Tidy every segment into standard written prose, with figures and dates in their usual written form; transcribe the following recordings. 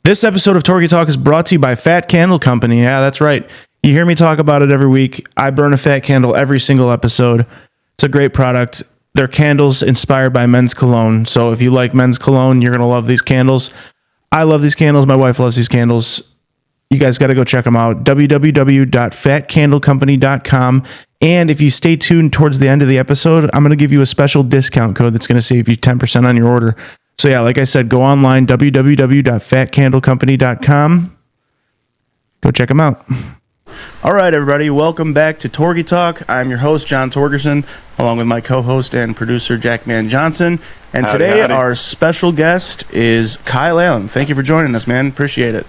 This episode of TorgyTalk is brought to you by Fat Candle Company. Yeah, that's right. You hear me talk about it every week. I burn a fat candle every single episode. It's a great product. They're candles inspired by men's cologne. So if you like men's cologne, you're going to love these candles. I love these candles. My wife loves these candles. You guys got to go check them out. www.fatcandlecompany.com. And if you stay tuned towards the end of the episode, I'm going to give you a special discount code that's going to save you 10% on your order. So yeah, like I said, go online, www.fatcandlecompany.com. Go check them out. All right, everybody, welcome back to TorgyTalk. I'm your host, John Torgerson, along with my co-host and producer, Jack Man Johnson. And today, our special guest is Kyle Allen. Thank you for joining us, man. Appreciate it.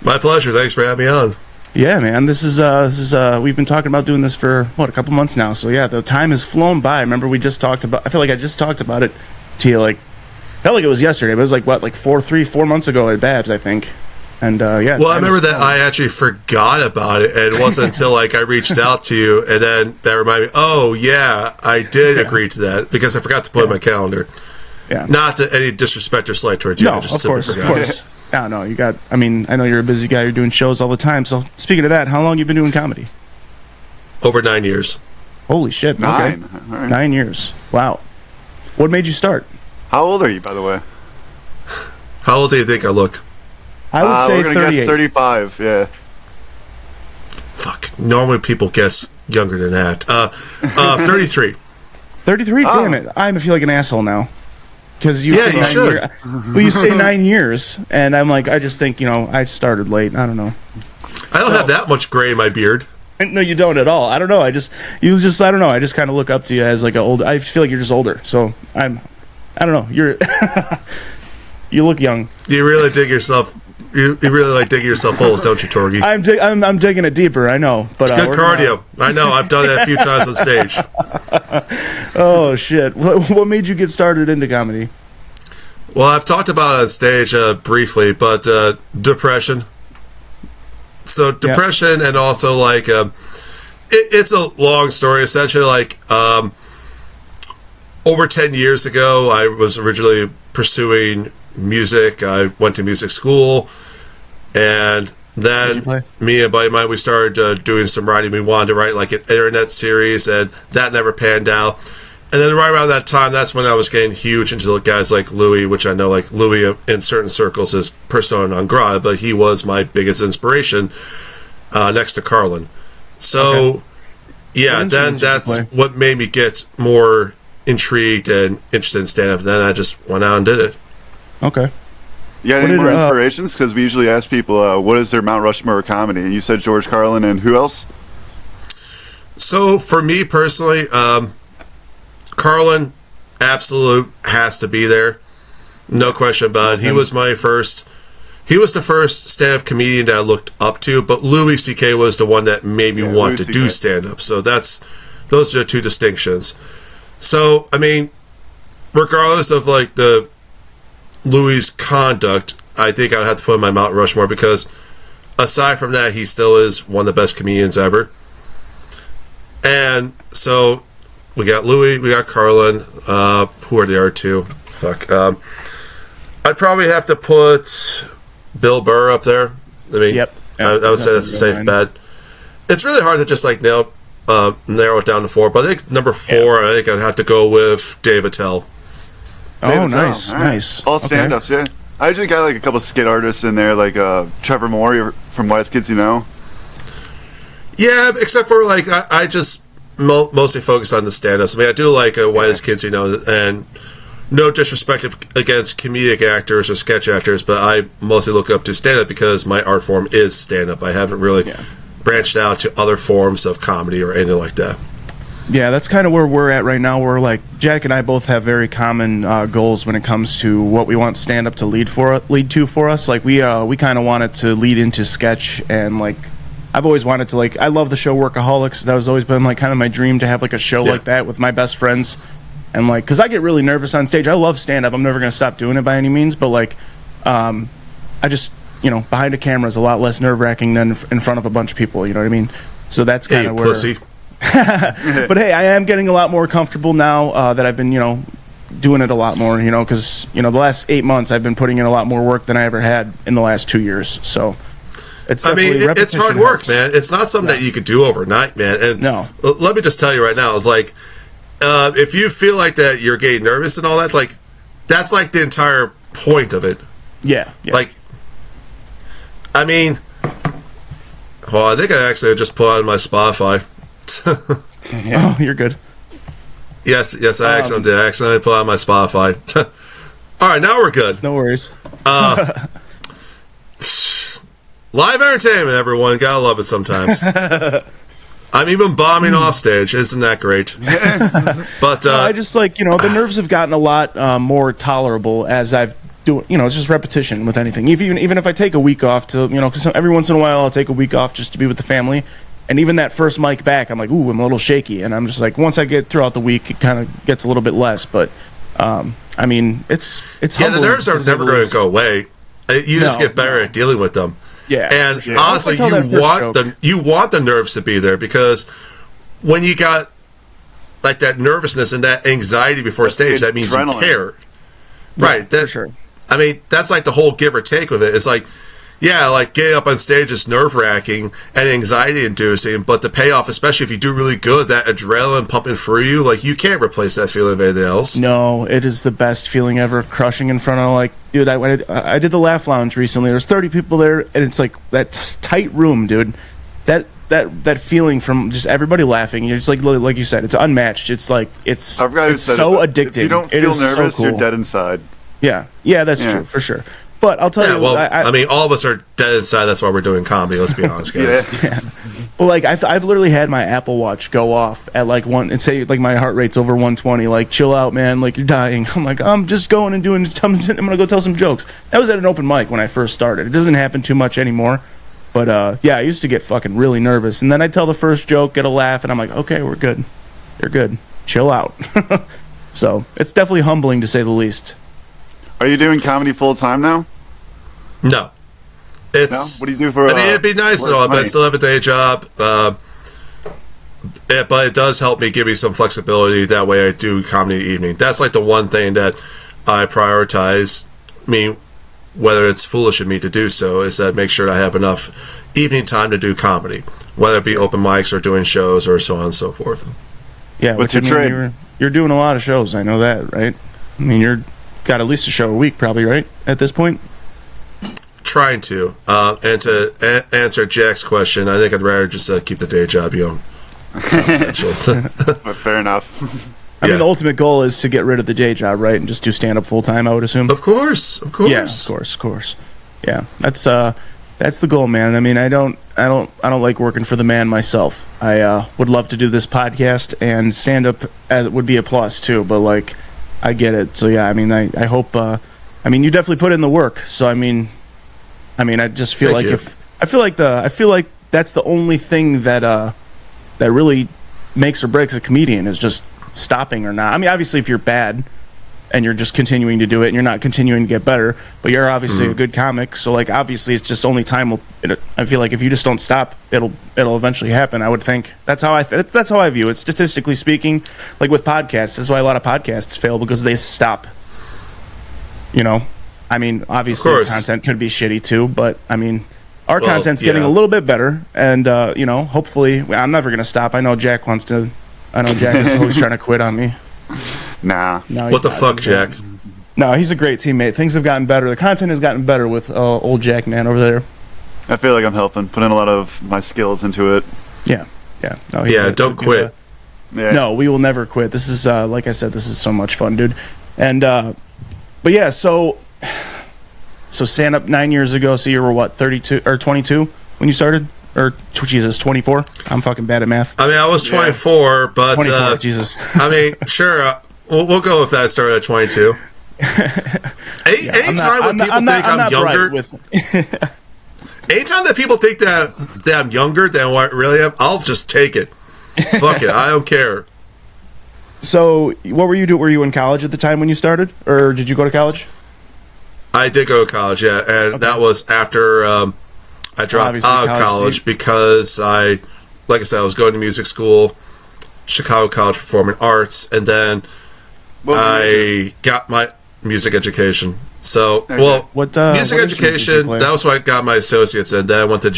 My pleasure. Thanks for having me on. Yeah, man. This is we've been talking about doing this for a couple months now. So yeah, the time has flown by. Remember, we just talked about. I feel like I just talked about it to you. Felt like it was yesterday, but it was like 4 months ago at Babs, I think. And yeah. Well, I remember that I actually forgot about it, and it wasn't until I reached out to you, and then that reminded me. Oh yeah, I did agree to that because I forgot to put it in my calendar. Yeah. Not to any disrespect or slight towards you. No, I just of course. Yeah, no, you got. I mean, I know you're a busy guy. You're doing shows all the time. So speaking of that, how long you been doing comedy? Over 9 years. Holy shit! 9. Okay. Right. 9 years. Wow. What made you start? How old are you, by the way? How old do you think I look? I would say we're gonna 38. guess 35. Yeah. Fuck. Normally people guess younger than that. 33. 33. Oh. Damn it! I feel like an asshole now. Because you say 9 years. Well, you say 9 years, and I'm like, I just think I started late. I don't know. I don't have that much gray in my beard. No, you don't at all. I don't know. I don't know. I just kind of look up to you as like an old. I feel like you're just older. So I don't know. You're. You look young. You really dig yourself. You really like digging yourself holes, don't you, Torgy? I'm digging it deeper. I know, but it's good cardio. I know. I've done it a few times on stage. Oh shit! What made you get started into comedy? Well, I've talked about it on stage briefly, but depression. So depression, and also it's a long story. Essentially, over 10 years ago, I was originally pursuing music. I went to music school, and then me and a buddy of mine, we started doing some writing. We wanted to write an internet series, and that never panned out. And then right around that time, that's when I was getting huge into guys like Louis, which I know Louis in certain circles is persona non grata, but he was my biggest inspiration next to Carlin. So, yeah, then that's what made me get more intrigued and interested in stand-up. And then I just went out and did it. Okay. You got any more inspirations? Because we usually ask people, what is their Mount Rushmore of comedy? And you said George Carlin, and who else? So, for me personally, Carlin, absolute, has to be there. No question about it. He was the first stand-up comedian that I looked up to, but Louis C.K. was the one that made me want to do stand-up. So those are the two distinctions. So, I mean, regardless of the Louis' conduct, I think I'd have to put him in my Mount Rushmore because aside from that, he still is one of the best comedians ever. And so we got Louis, we got Carlin. Who are the other two? Fuck. I'd probably have to put Bill Burr up there. I mean, I would say that's a safe bet. It's really hard to just narrow it down to 4, but I think number 4, I think I'd have to go with Dave Attell. Oh, nice. All stand-ups, yeah. I usually got a couple of skit artists in there, Trevor Moore from Wise Kids You Know. Yeah, except for I just mostly focus on the stand-ups. I mean, I do Wise Kids You Know, and no disrespect against comedic actors or sketch actors, but I mostly look up to stand-up because my art form is stand-up. I haven't really branched out to other forms of comedy or anything like that. Yeah, that's kind of where we're at right now. We're Jack and I both have very common goals when it comes to what we want stand-up to lead to for us. We kind of want it to lead into sketch, and I've always wanted to I love the show Workaholics. That was always been kind of my dream to have a show like that with my best friends, and because I get really nervous on stage. I love stand-up. I'm never gonna stop doing it by any means, but I just behind a camera is a lot less nerve-wracking than in front of a bunch of people. You know what I mean? So that's kind of where. Pussy. But hey, I am getting a lot more comfortable now that I've been, doing it a lot more, because, the last 8 months I've been putting in a lot more work than I ever had in the last 2 years. So it's it's hard work, man. It's not something that you could do overnight, man. And no. Let me just tell you right now, it's like, if you feel like that you're getting nervous and all that, like, that's like the entire point of it. Yeah. Like, I mean, well, I think I actually just put on my Spotify. Oh, you're good. Yes, I accidentally did. I accidentally put on my Spotify. All right, now we're good. No worries. Live entertainment, everyone. Gotta love it sometimes. I'm even bombing off stage. Isn't that great? But I just the nerves have gotten a lot more tolerable as I've it's just repetition with anything. Even if I take a week off to, because every once in a while I'll take a week off just to be with the family. And even that first mic back, I'm like, ooh, I'm a little shaky. And I'm just like, once I get throughout the week, it kind of gets a little bit less. But, I mean, it's the nerves are never going to go away. You just get better at dealing with them. Yeah. And honestly, you want the nerves to be there, because when you got like that nervousness and that anxiety before stage, that means adrenaline. You care. Right. For sure. I mean, that's like the whole give or take with it. It's like, yeah, like getting up on stage is nerve-wracking and anxiety-inducing, but the payoff, especially if you do really good, that adrenaline pumping through you, like, you can't replace that feeling with anything else. No, it is the best feeling ever, crushing in front of, like, dude, I did the Laugh Lounge recently. There's 30 people there, and it's like that tight room, dude. That feeling from just everybody laughing, you're just like you said, it's unmatched. It's like, it's so addicting. If you don't feel nervous, you're dead inside. Yeah, that's true, for sure. But I'll tell you... Well, I mean, all of us are dead inside. That's why we're doing comedy. Let's be honest, guys. Yeah. Well, like, I've literally had my Apple Watch go off at, like, and say, like, my heart rate's over 120. Like, chill out, man. Like, you're dying. I'm like, I'm just going and I'm going to go tell some jokes. That was at an open mic when I first started. It doesn't happen too much anymore. But, yeah, I used to get fucking really nervous. And then I'd tell the first joke, get a laugh, and I'm like, okay, we're good. You're good. Chill out. So, it's definitely humbling, to say the least. Are you doing comedy full time now? No. It's, What do you do for? I mean, it'd be nice and all, but I still have a day job. But it does help me, give me some flexibility. That way, I do comedy evening. That's like the one thing that I prioritize. I mean, whether it's foolish of me to do so, is that make sure that I have enough evening time to do comedy, whether it be open mics or doing shows or so on and so forth. Yeah, what's your trade? You're doing a lot of shows. I know that, right? I mean, you're got at least a show a week, probably, right? At this point. Trying to. And to answer Jack's question, I think I'd rather just keep the day job, Fair enough. I mean, the ultimate goal is to get rid of the day job, right, and just do stand up full time, I would assume. Of course. Yeah, of course. Yeah, that's the goal, man. I mean, I don't like working for the man myself. I would love to do this podcast, and stand up would be a plus too. But like, I get it. So yeah, I mean, I hope. I mean, you definitely put in the work. So I mean, I just feel I feel like that's the only thing that really makes or breaks a comedian, is just stopping or not. I mean, obviously, if you're bad and you're just continuing to do it and you're not continuing to get better, but you're obviously a good comic, so like obviously it's just only time will. I feel like if you just don't stop, it'll eventually happen. I would think that's how I view it, statistically speaking. Like with podcasts, that's why a lot of podcasts fail, because they stop. I mean, obviously content could be shitty too, but I mean, our content's getting a little bit better, and hopefully, I'm never gonna stop. I know Jack is always trying to quit on me. Nah. What the fuck, Jack? No, he's a great teammate. Things have gotten better. The content has gotten better with old Jack, man, over there. I feel like I'm helping, putting a lot of my skills into it. Yeah. No, don't quit. No, we will never quit. This is, like I said, this is so much fun, dude. And, but yeah, so stand up 9 years ago. So you were what, 32 or 22 when you started? Or, Jesus, 24? I'm fucking bad at math. I mean, I was 24, but... 24, Jesus. I mean, sure, we'll go with that. Started at 22. Anytime when people think I'm younger... Anytime that people think that I'm younger than what I really am, I'll just take it. Fuck it, I don't care. So, what were you doing? Were you in college at the time when you started? Or did you go to college? I did go to college, yeah. And that was after... I dropped out of college because like I said, I was going to music school, Chicago College of Performing Arts, and then I got my music education. So, what music education, that was what I got my associates in. Then I went to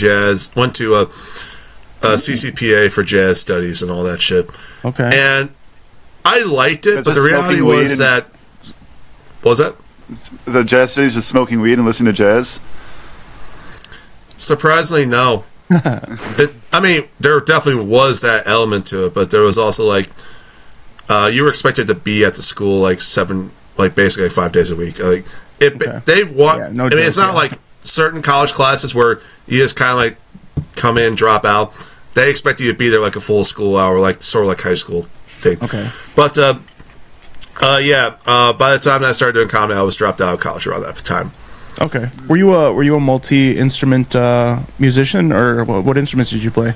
CCPA for jazz studies and all that shit. Okay. And I liked it, but the reality was that... What was that? The jazz studies, just smoking weed and listening to jazz? Surprisingly, no. There definitely was that element to it, but there was also, like... you were expected to be at the school, basically 5 days a week. They want... Yeah, no joke, it's not like certain college classes where you just kind of, like, come in, drop out. They expect you to be there like a full school hour, sort of like high school thing. Okay. But by the time that I started doing comedy, I was dropped out of college around that time. Okay. Were you a multi-instrument musician, or what instruments did you play?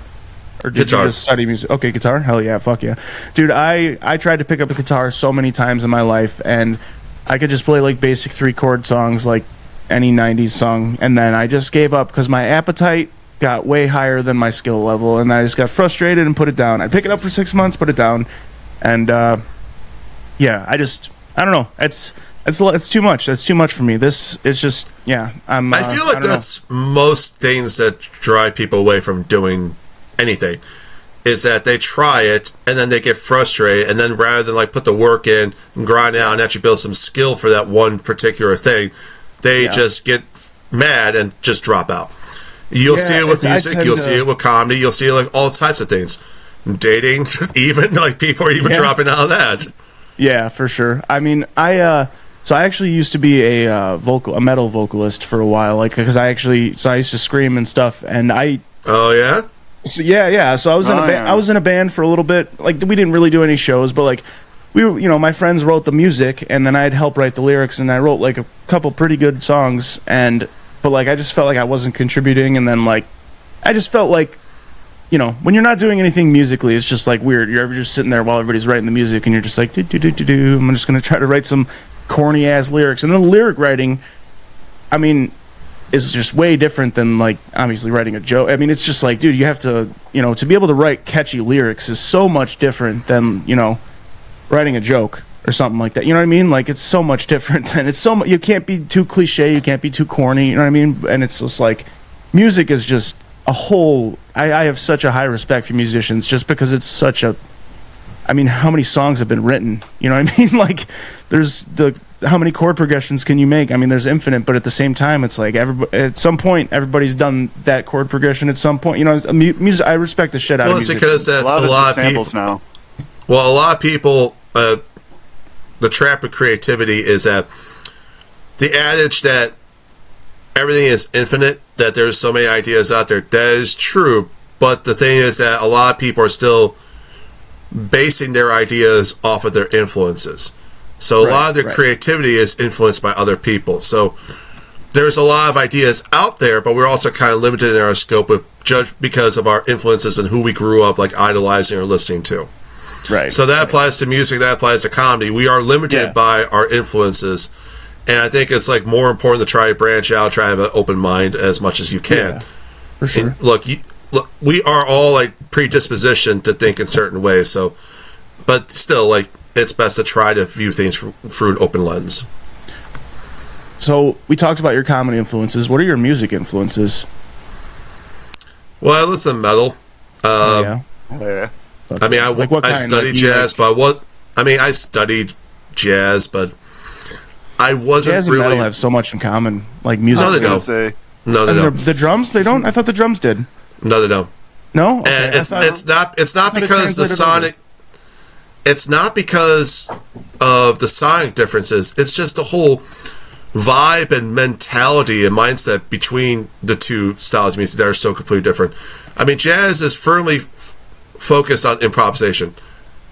Or did you just study music? Okay, guitar? Hell yeah, fuck yeah. Dude, I tried to pick up a guitar so many times in my life, and I could just play like basic 3-chord songs like any 90s song, and then I just gave up because my appetite got way higher than my skill level, and I just got frustrated and put it down. I'd pick it up for 6 months, put it down, and I don't know. It's too much. That's too much for me. This is just I feel like that's most things that drive people away from doing anything, is that they try it and then they get frustrated, and then rather than like put the work in and grind out and actually build some skill for that one particular thing, they just get mad and just drop out. You'll see it with music, you'll see it with comedy, you'll see it like all types of things. Dating, even like people are even dropping out of that. Yeah, for sure. I mean, I actually used to be a metal vocalist for a while, like because I used to scream and stuff, and I. Oh yeah. So yeah. So I was in a band. I was in a band for a little bit. Like we didn't really do any shows, but like we were, my friends wrote the music, and then I'd help write the lyrics, and I wrote like a couple pretty good songs, but like I just felt like I wasn't contributing, and then like I just felt like, when you're not doing anything musically, it's just like weird. You're ever just sitting there while everybody's writing the music, and you're just like, I'm just gonna try to write some corny ass lyrics, and then the lyric writing, is just way different than like obviously writing a joke. It's just like, dude, you have to, to be able to write catchy lyrics is so much different than writing a joke or something like that. You know what I mean? Like it's so much different than you can't be too cliche, you can't be too corny. You know what I mean? And it's just like music is just a whole. I have such a high respect for musicians just because it's such a. How many songs have been written? You know what I mean? Like, how many chord progressions can you make? There's infinite, but at the same time, it's like at some point, everybody's done that chord progression at some point. Music. I respect the shit out of music. Well, it's because a lot of people now. Well, a lot of people. The trap of creativity is that the adage that everything is infinite, that there's so many ideas out there. That is true, but the thing is that a lot of people are still basing their ideas off of their influences. So a lot of their creativity is influenced by other people. So there's a lot of ideas out there, but we're also kind of limited in our scope just because of our influences and who we grew up like idolizing or listening to. Right. So that applies to music, that applies to comedy. We are limited by our influences, and I think it's like more important to try to branch out, try to have an open mind as much as you can. Yeah, for sure. And look, we are all like predispositioned to think in certain ways. So, but still, like it's best to try to view things through an open lens. So we talked about your comedy influences. What are your music influences? Well, I listen to metal. Yeah. I studied jazz, but I studied jazz, but I wasn't jazz and metal have so much in common, like music. No, they don't. No, they don't. The drums, they don't. I thought the drums did. No, they don't. No, okay. And it's not because the sonic. It's not because of the sonic differences. It's just the whole vibe and mentality and mindset between the two styles of music that are so completely different. Jazz is firmly focused on improvisation.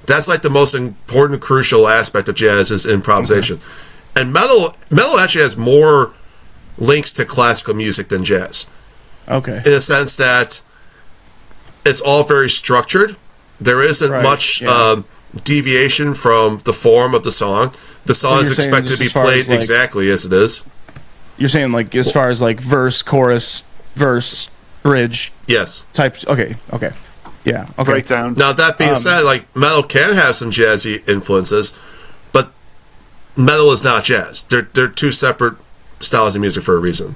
That's like the most important, crucial aspect of jazz is improvisation. Okay. And metal actually has more links to classical music than jazz. Okay. In a sense that it's all very structured. There isn't much deviation from the form of the song. The song is expected to be played exactly as it is. You're saying like as far as like verse, chorus, verse, bridge. Yes. Types. Okay. Yeah. Okay. Breakdown. Now that being said, like metal can have some jazzy influences, but metal is not jazz. They're two separate styles of music for a reason.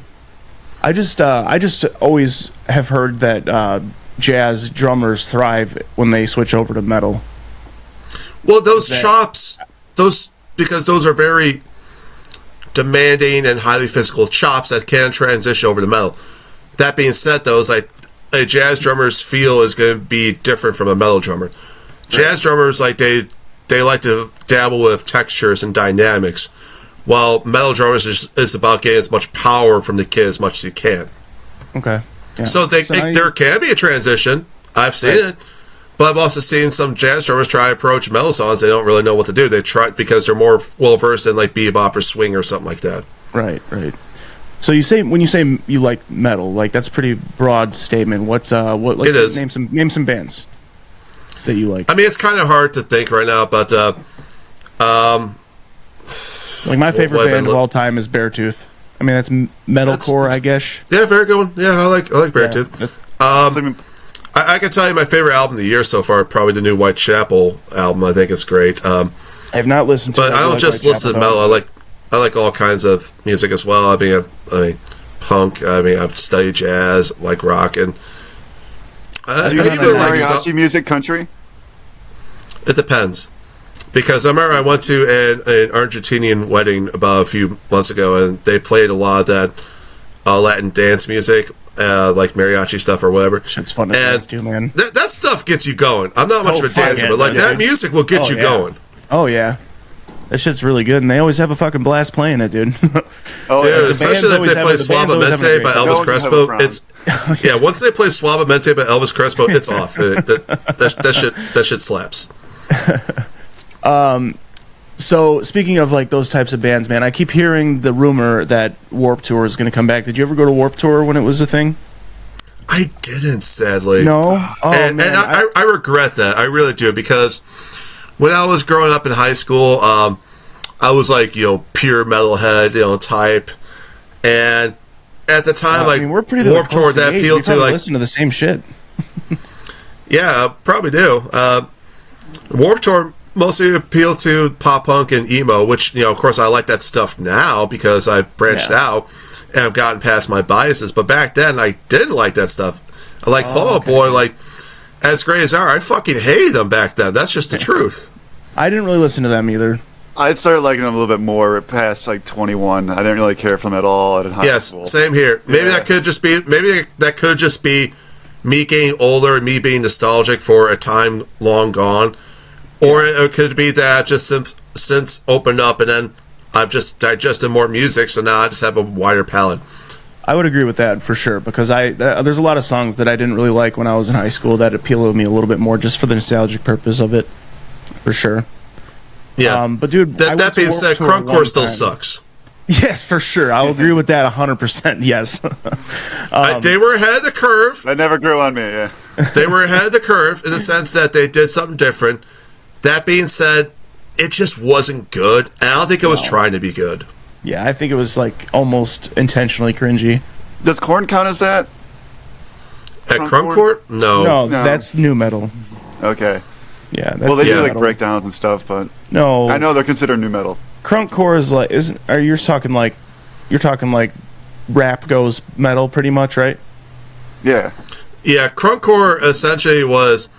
I just always have heard that jazz drummers thrive when they switch over to metal. Well, those chops, because those are very demanding and highly physical chops that can transition over to metal. That being said, though, is like a jazz drummer's feel is going to be different from a metal drummer. Jazz drummers, like they like to dabble with textures and dynamics, while metal drummers is about getting as much power from the kit as much as you can. Okay. Yeah. So there can be a transition. I've seen it. But I've also seen some jazz drummers try to approach metal songs. They don't really know what to do. They try because they're more well-versed in like bebop or swing or something like that. Right. So when you say you like metal, like that's a pretty broad statement. What it is. Name some bands that you like. I mean, it's kind of hard to think right now, but it's like my favorite band of all time is Beartooth. I mean, that's metalcore, I guess. Yeah, very good one. Yeah, I like Beartooth. Yeah. I can tell you my favorite album of the year so far, probably the new Whitechapel album. I think it's great. I have not listened to it. But I don't just listen to metal. I like all kinds of music as well. I mean, punk. I mean, I've studied jazz, like rock, and do you even like mariachi music, country? It depends. Because I remember I went to an Argentinian wedding about a few months ago, and they played a lot of that Latin dance music, like mariachi stuff or whatever. Shit's fun to dance to, man. That stuff gets you going. I'm not much of a dancer, but like that music will get you going. Oh yeah, that shit's really good, and they always have a fucking blast playing it, dude. Dude, especially if they play Suavemente by Elvis Crespo. It's once they play Suavemente by Elvis Crespo, it's off. That shit slaps. So speaking of like those types of bands, man, I keep hearing the rumor that Warped Tour is going to come back. Did you ever go to Warped Tour when it was a thing? I didn't, sadly. No? Oh, and I regret that. I really do, because when I was growing up in high school, I was like, pure metalhead, type. And at the time, we're pretty Warped Tour, that appealed to like listen to the same shit. Yeah, probably do. Warped Tour mostly appeal to pop punk and emo, which, of course I like that stuff now because I've branched out and I've gotten past my biases. But back then, I didn't like that stuff. I like Fall Out Boy, like, as great as they are, I fucking hated them back then. That's just the truth. I didn't really listen to them either. I started liking them a little bit more past like 21. I didn't really care for them at all at high school. Yes, same here. Maybe that could just be me getting older and me being nostalgic for a time long gone. Or it could be that just since opened up and then I've just digested more music, so now I just have a wider palette. I would agree with that for sure, because there's a lot of songs that I didn't really like when I was in high school that appeal to me a little bit more just for the nostalgic purpose of it, for sure. Yeah, but dude, that being said, Crunkcore still sucks. Yes, for sure. I'll agree with that 100%. Yes. They were ahead of the curve. That never grew on me. Yeah, they were ahead of the curve in the sense that they did something different. That being said, it just wasn't good, and I don't think it was trying to be good. Yeah, I think it was like almost intentionally cringy. Does Korn count as that? At Crunkcore? No, that's new metal. Okay. Yeah. Well, they do like breakdowns and stuff, but no, I know they're considered new metal. Crunkcore is like you're talking like rap goes metal pretty much, right? Yeah. Yeah, Crunkcore essentially was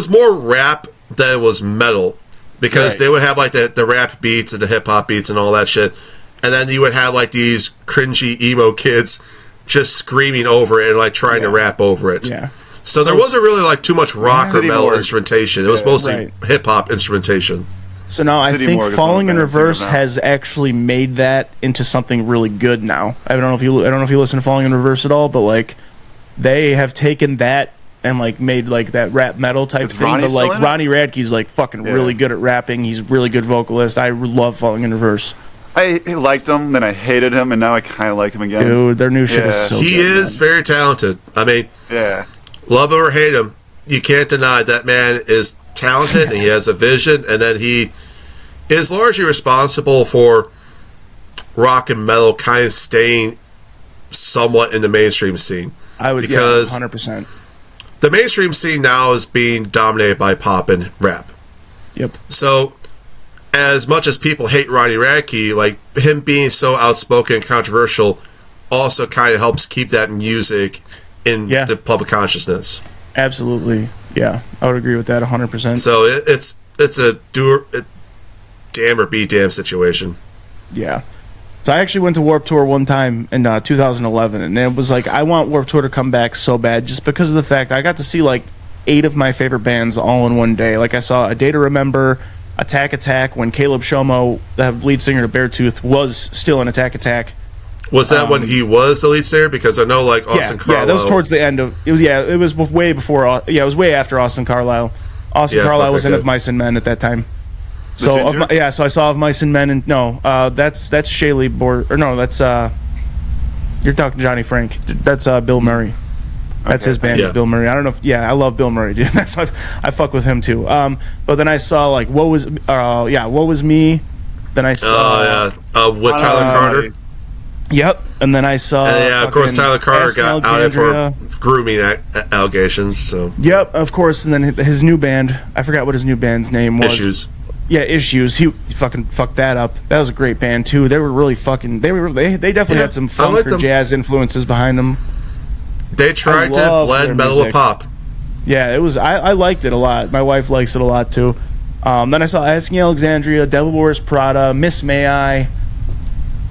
more rap than it was metal, because they would have like the rap beats and the hip hop beats and all that shit, and then you would have like these cringy emo kids just screaming over it and like trying to rap over it. Yeah. So there wasn't really like too much rock or metal instrumentation. It was mostly hip hop instrumentation. So now I think Falling in Reverse has actually made that into something really good now. I don't know if you listen to Falling in Reverse at all, but like they have taken that and like made like that rap metal type thing. But like Ronnie Radke's like fucking really good at rapping. He's a really good vocalist. I love Falling in Reverse. I liked him, then I hated him, and now I kind of like him again. Dude, their new shit is so good. He is very talented. I mean, love him or hate him, you can't deny that man is talented and he has a vision, and then he is largely responsible for rock and metal kind of staying somewhat in the mainstream scene. Because 100%. The mainstream scene now is being dominated by pop and rap. Yep. So, as much as people hate Ronnie Radke, like him being so outspoken and controversial also kind of helps keep that music in the public consciousness. Absolutely. Yeah, I would agree with that 100%. So it's a damn or be damn situation. Yeah. So I actually went to Warped Tour one time in 2011, and it was like, I want Warped Tour to come back so bad just because of the fact I got to see like 8 of my favorite bands all in one day. Like I saw A Day to Remember, Attack when Caleb Shomo, the lead singer of Beartooth, was still in Attack. Was that when he was the lead singer? Because I know like Austin Carlisle. Yeah, that was towards the end of it. Was way before. It was way after Austin Carlisle. Carlisle was in Of Mice and Men at that time. So so I saw Of Mice and Men, and that's Shaylee Bor, or no, that's you're talking Johnny Frank. That's Bill Murray. That's his band, Bill Murray. I don't know if I love Bill Murray, dude. That's why I fuck with him too. But then I saw like What Was Me. Then I saw with Tyler Carter. Yep, and then I saw. Of course, Tyler Carter got outed for grooming allegations. So. Yep, of course, and then his new band. I forgot what his new band's name was. Issues. Yeah, Issues. He fucking fucked that up. That was a great band too. They were really fucking. They definitely had some funk or jazz influences behind them. They tried to blend metal with pop. Yeah, it was. I liked it a lot. My wife likes it a lot too. Then I saw Asking Alexandria, Devil Wears Prada, Miss May I.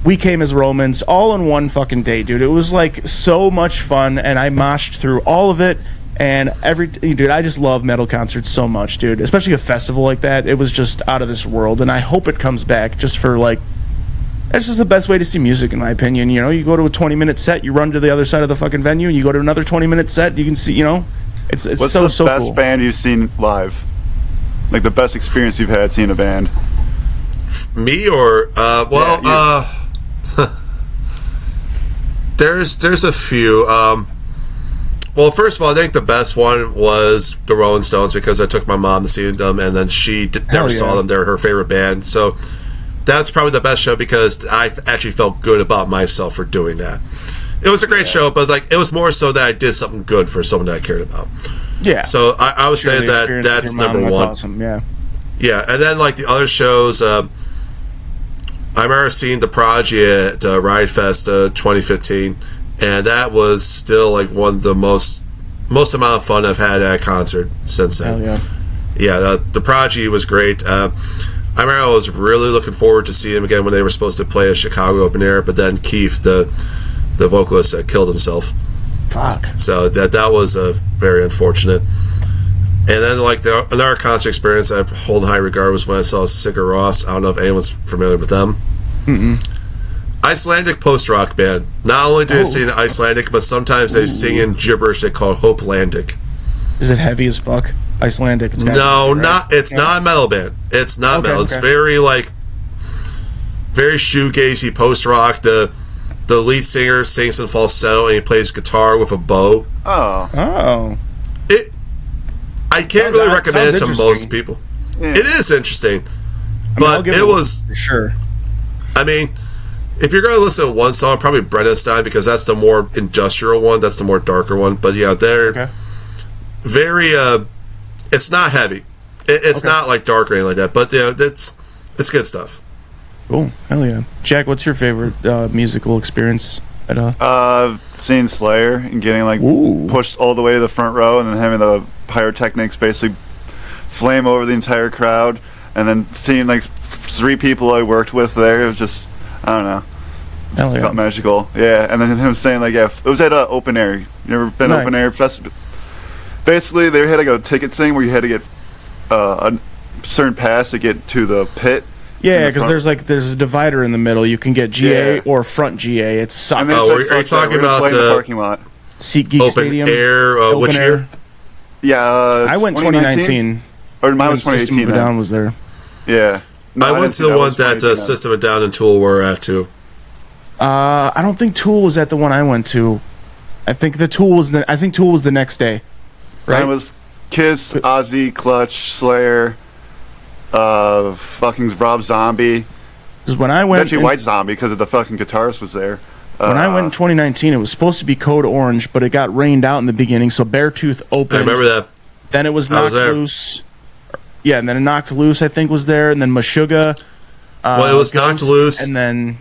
We Came as Romans, all in one fucking day, dude. It was like so much fun, and I moshed through all of it. And dude, I just love metal concerts so much, dude. Especially a festival like that. It was just out of this world, and I hope it comes back just for like. That's just the best way to see music, in my opinion. You know, you go to a 20-minute set, you run to the other side of the fucking venue, and you go to another 20-minute set. You can see, it's What's so the best cool. band you've seen live? Like the best experience you've had seeing a band? Me or There's a few. Well, first of all, I think the best one was the Rolling Stones because I took my mom to see them, and then she never saw them. They're her favorite band, so that's probably the best show because I actually felt good about myself for doing that. It was a great show, but like it was more so that I did something good for someone that I cared about. Yeah. So I would say that that's number one. That's awesome. Yeah. Yeah, and then like the other shows. I remember seeing The Prodigy at Riot Fest 2015, and that was still like one of the most amount of fun I've had at a concert since then. Hell yeah. The Prodigy was great. I remember I was really looking forward to seeing them again when they were supposed to play a Chicago open air, but then Keith, the vocalist, killed himself. Fuck. So that was very unfortunate. And then, like, another concert experience I hold in high regard was when I saw Sigur Rós. I don't know if anyone's familiar with them. Icelandic post-rock band. Not only do they sing Icelandic, but sometimes they sing in gibberish they call Hopelandic. Is it heavy as fuck? Icelandic? It's not a metal band. It's not metal. It's very, like, very shoegazy post-rock. The lead singer sings in falsetto and he plays guitar with a bow. I can't really recommend it to most people. Yeah. It is interesting, but it was for sure. I mean, if you're going to listen to one song, probably Brennenstein because that's the more industrial one. That's the more darker one. But yeah, they're very. It's not heavy. It's not like dark or anything like that. But it's good stuff. Cool, hell yeah, Jack. What's your favorite musical experience? Seeing Slayer and getting like pushed all the way to the front row and then having the pyrotechnics basically flame over the entire crowd and then seeing like 3 people I worked with there. It was just, I don't know. Hell yeah. Felt magical. Yeah, and then him saying like, it was at open air. You never been open air festival? Basically, they had like a ticket thing where you had to get a certain pass to get to the pit. Yeah, because there's a divider in the middle. You can get GA or front GA. It sucks. Are you talking about the parking lot? SeatGeek open Stadium? Air, which year? Yeah, I went 2019. Or mine was 2018. System of a Down was there. Yeah. No, I went to the one that System of a Down and Tool were at too. I don't think Tool was at the one I went to. I think Tool was the next day. Right? Mine was Kiss, Ozzy, Clutch, Slayer. Fucking Rob Zombie. Because when I went, actually White Zombie because of the fucking guitarist was there. When I went in 2019, it was supposed to be Code Orange, but it got rained out in the beginning, so Beartooth opened. I remember that. Then it was Knocked Loose. Yeah, and then Knocked Loose, I think, was there, and then Meshuggah. Well, it was Knocked Loose. And then...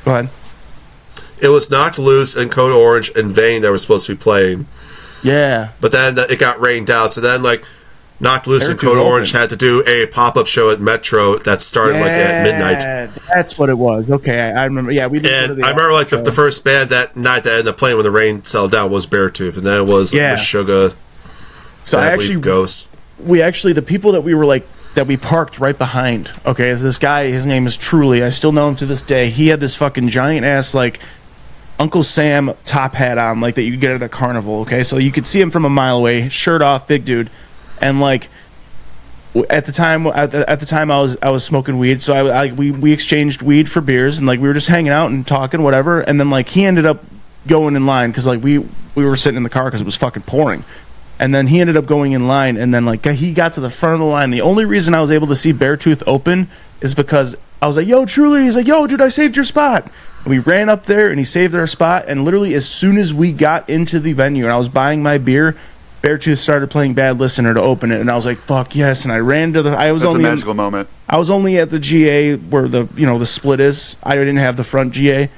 Go ahead. It was Knocked Loose and Code Orange and Vane that were supposed to be playing. Yeah. But then it got rained out. So then, like, Knocked Loose and Code Orange had to do a pop-up show at Metro that started, like, at midnight. That's what it was. Okay, I remember. Yeah, we did. And I remember, like, the first band that night that ended up playing when the rain settled down was Beartooth. And then it was Meshuggah. So I actually... Ghost. The people that we were, like, that we parked right behind, okay, this guy, his name is Truly. I still know him to this day. He had this fucking giant-ass, like... Uncle Sam top hat on, like that you could get at a carnival. Okay, so you could see him from a mile away, shirt off, big dude, and like at the time I was smoking weed, so we exchanged weed for beers, and like we were just hanging out and talking whatever, and then like he ended up going in line because like we were sitting in the car because it was fucking pouring, and then he ended up going in line, and then like he got to the front of the line. The only reason I was able to see Beartooth open is because I was like, "Yo, Truly," he's like, "Yo, dude, I saved your spot." And we ran up there, and he saved our spot. And literally, as soon as we got into the venue, and I was buying my beer, Beartooth started playing Bad Listener to open it, and I was like, "Fuck yes!" And I ran to the. That's a magical moment. I was only at the GA where the split is. I didn't have the front GA,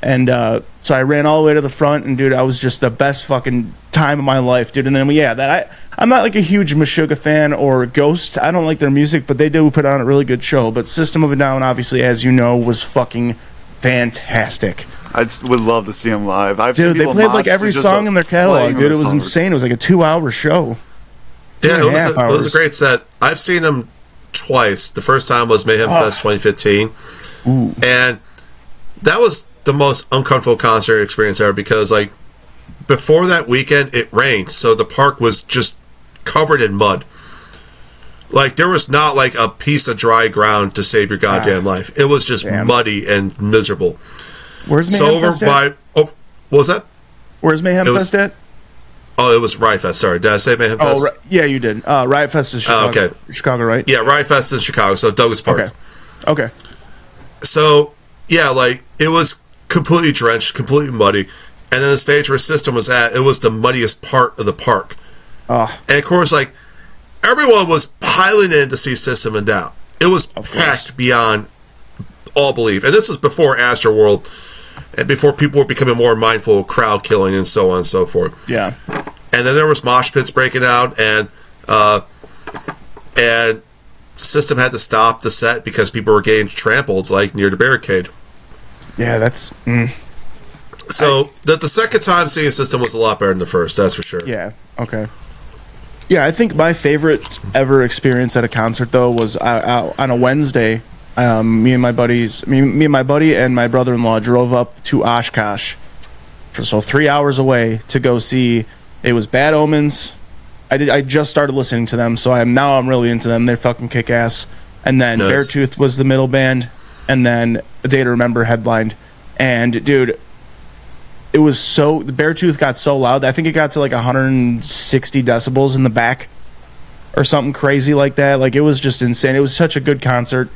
and so I ran all the way to the front, and dude, I was just the best fucking time of my life, dude. And then I'm not like a huge Meshuggah fan or Ghost. I don't like their music, but they do put on a really good show. But System of a Down, obviously, as you know, was fucking fantastic. I would love to see them live. Dude, they played like every song in their catalog, dude. It was insane. It was like a 2-hour show. Yeah, it was a great set. I've seen them twice. The first time was Mayhem Fest 2015. Ooh. And that was the most uncomfortable concert experience ever because, like, before that weekend, it rained, so the park was just covered in mud. Like, there was not, like, a piece of dry ground to save your goddamn life. It was just muddy and miserable. Where's Mayhem Fest at? What was that? Where's Mayhem Fest at? Oh, it was Riot Fest. Sorry, did I say Mayhem Fest? Oh, yeah, you did. Riot Fest is Chicago. Okay. Chicago, right? Yeah, Riot Fest is Chicago, so Douglas Park. Okay. So, yeah, like, it was completely drenched, completely muddy. And then the stage where System was at, it was the muddiest part of the park. And of course, like, everyone was piling in to see System and Down. It was packed beyond all belief. And this was before Astroworld, and before people were becoming more mindful of crowd killing and so on and so forth. Yeah. And then there was mosh pits breaking out, and System had to stop the set because people were getting trampled, like, near the barricade. Yeah, that's... So, the second time seeing System was a lot better than the first, that's for sure. Yeah, okay. Yeah, I think my favorite ever experience at a concert, though, was on a Wednesday. Me and my buddy and my brother-in-law drove up to Oshkosh, so 3 hours away, to go see. It was Bad Omens. I just started listening to them, so I'm really into them. They're fucking kick ass. And then Beartooth was the middle band, and then A Day to Remember headlined. And dude, it was the Beartooth got so loud. I think it got to like 160 decibels in the back or something crazy like that. Like, it was just insane. It was such a good concert.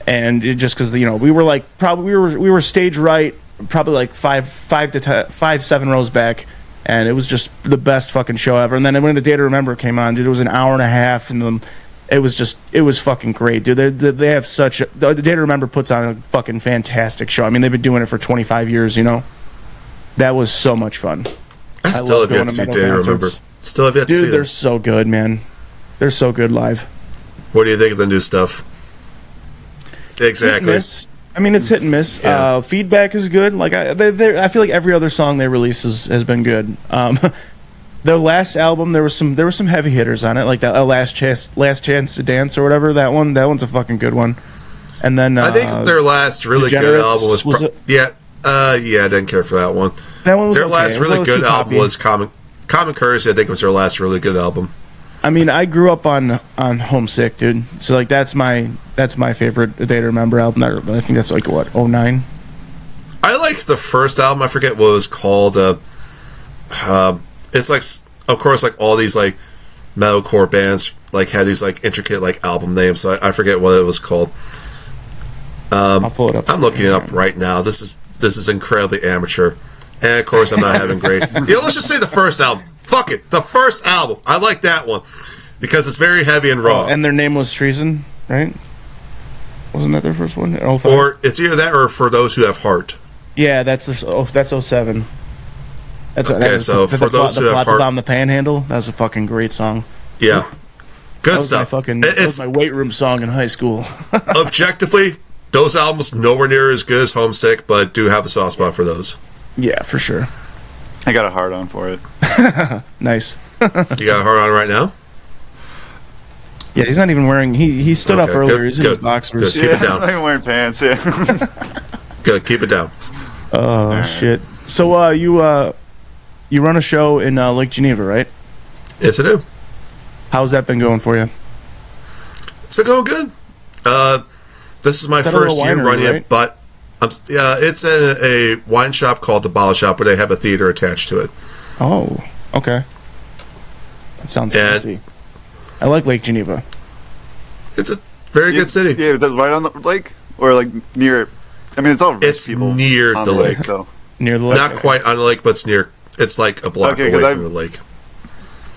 And it just because, we were like, we were stage right, probably like 7 rows back. And it was just the best fucking show ever. And then when A Day to Remember came on, dude, it was an hour and a half, and it was fucking great, dude. They have such The Day to Remember puts on a fucking fantastic show. I mean, they've been doing it for 25 years, That was so much fun. I still have yet to see Day to Remember. Still have yet to see them. Dude, they're so good, man. They're so good live. What do you think of the new stuff? Exactly. I mean, it's hit and miss. Yeah. Feedback is good. Like, I feel like every other song they release has been good. Their last album, there was some heavy hitters on it, like that Last Chance to Dance or whatever. That one's a fucking good one. And then I think their last really good album was I didn't care for that one. That one was their last really good album was Common Courtesy. I think was their last really good album. I mean, I grew up on Homesick, dude. So like that's my favorite A Day to Remember album. I think that's like what, 09? I liked the first album. I forget what it was called. It's like, of course, like all these like metalcore bands like had these like intricate like album names. So I forget what it was called. I'll pull it up. I'm looking it up right now. This is incredibly amateur, and of course I'm not having great. Let's just say the first album. Fuck it, the first album. I like that one. because it's very heavy and raw. And their name was Treason, right? Wasn't that their first one? Or it's either that or For Those Who Have Heart. Yeah, that's that's 07. That's okay. So For Those Who Have Heart, on the Panhandle. That was a fucking great song. Yeah, good stuff. That was my weight room song in high school. Objectively, those albums nowhere near as good as Homesick, but do have a soft spot for those. Yeah, for sure. I got a hard on for it. Nice. You got a hard on right now? Yeah, he's not even wearing. He stood up earlier. He's in his boxers. Good. Keep it down. I'm not even wearing pants. Yeah. Good. Keep it down. Oh right. Shit. So you run a show in Lake Geneva, right? Yes, I do. How's that been going for you? It's been going good. This is my first year running it, but it's a wine shop called the Bottle Shop, where they have a theater attached to it. Oh, okay. That sounds fancy. I like Lake Geneva. It's a very good city. Yeah, that's right on the lake, or like near it. I mean, it's all rich people. It's near the lake. So. Near the lake. Not quite on the lake, but it's near. It's like a block away from the lake.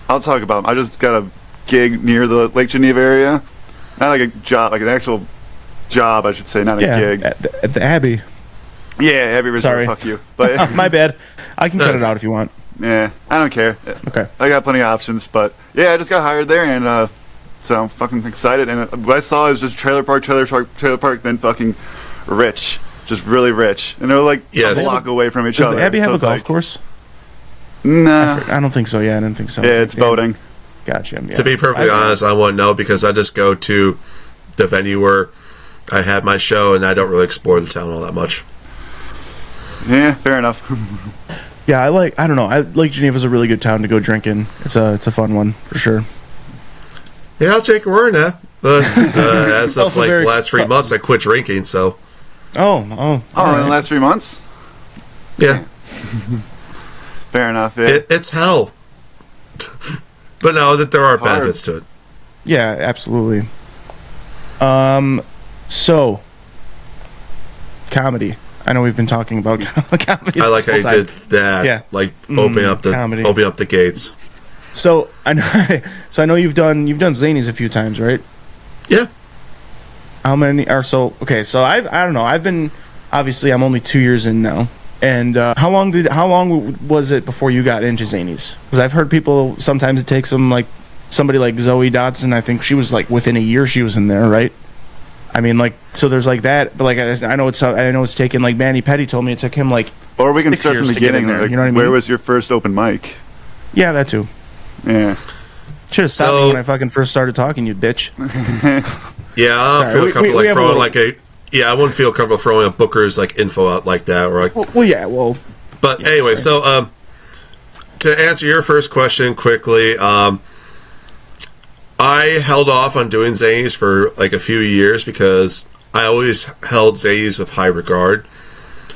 I'll talk about. I just got a gig near the Lake Geneva area. Not like a job, like an actual job, I should say, not a gig. At the Abbey. Yeah, Abbey Resort. Sorry. Fuck you. But my bad. I can cut it out if you want. Yeah, I don't care. Okay. I got plenty of options, but yeah, I just got hired there, and so I'm fucking excited. And what I saw is just trailer park, then fucking rich, just really rich, and they're like a block away from each other. Does the Abbey have a golf course? Nah, I don't think so. Yeah, I didn't think so. Yeah, it's boating. Gotcha. Yeah. To be perfectly honest, I wouldn't know because I just go to the venue where I have my show, and I don't really explore the town all that much. Yeah, fair enough. Yeah, I don't know. Lake Geneva's a really good town to go drink in. It's a fun one for sure. Yeah, I'll take your word on that. But as of like the last 3 months, I quit drinking. So. Oh! In the last 3 months. Yeah. Fair enough. Yeah. It's hell. But no, that there are benefits to it. Yeah, absolutely. So comedy. I know we've been talking about comedy. I like how you did that. Yeah. Like opening up the gates. So I know you've done Zanies a few times, right? Yeah. How many are so? Okay, so I don't know. I've been obviously I'm only 2 years in now. And how long was it before you got into Zanies? Because I've heard people sometimes it takes them like somebody like Zoe Dodson. I think she was like within a year she was in there, right? I mean, like, so there's like that, but like I know it's taken like Manny Petty told me it took him like. Or we can start from the beginning. There, like, you know what I mean? Where was your first open mic? Yeah, that too. Yeah. Should have stopped me when I fucking first started talking, you bitch. Yeah, I don't feel comfortable like throwing like a. Yeah, I wouldn't feel comfortable throwing a Booker's like info out like that, or like. Well. But anyway, so to answer your first question quickly, I held off on doing Zanies for like a few years because I always held Zanies with high regard,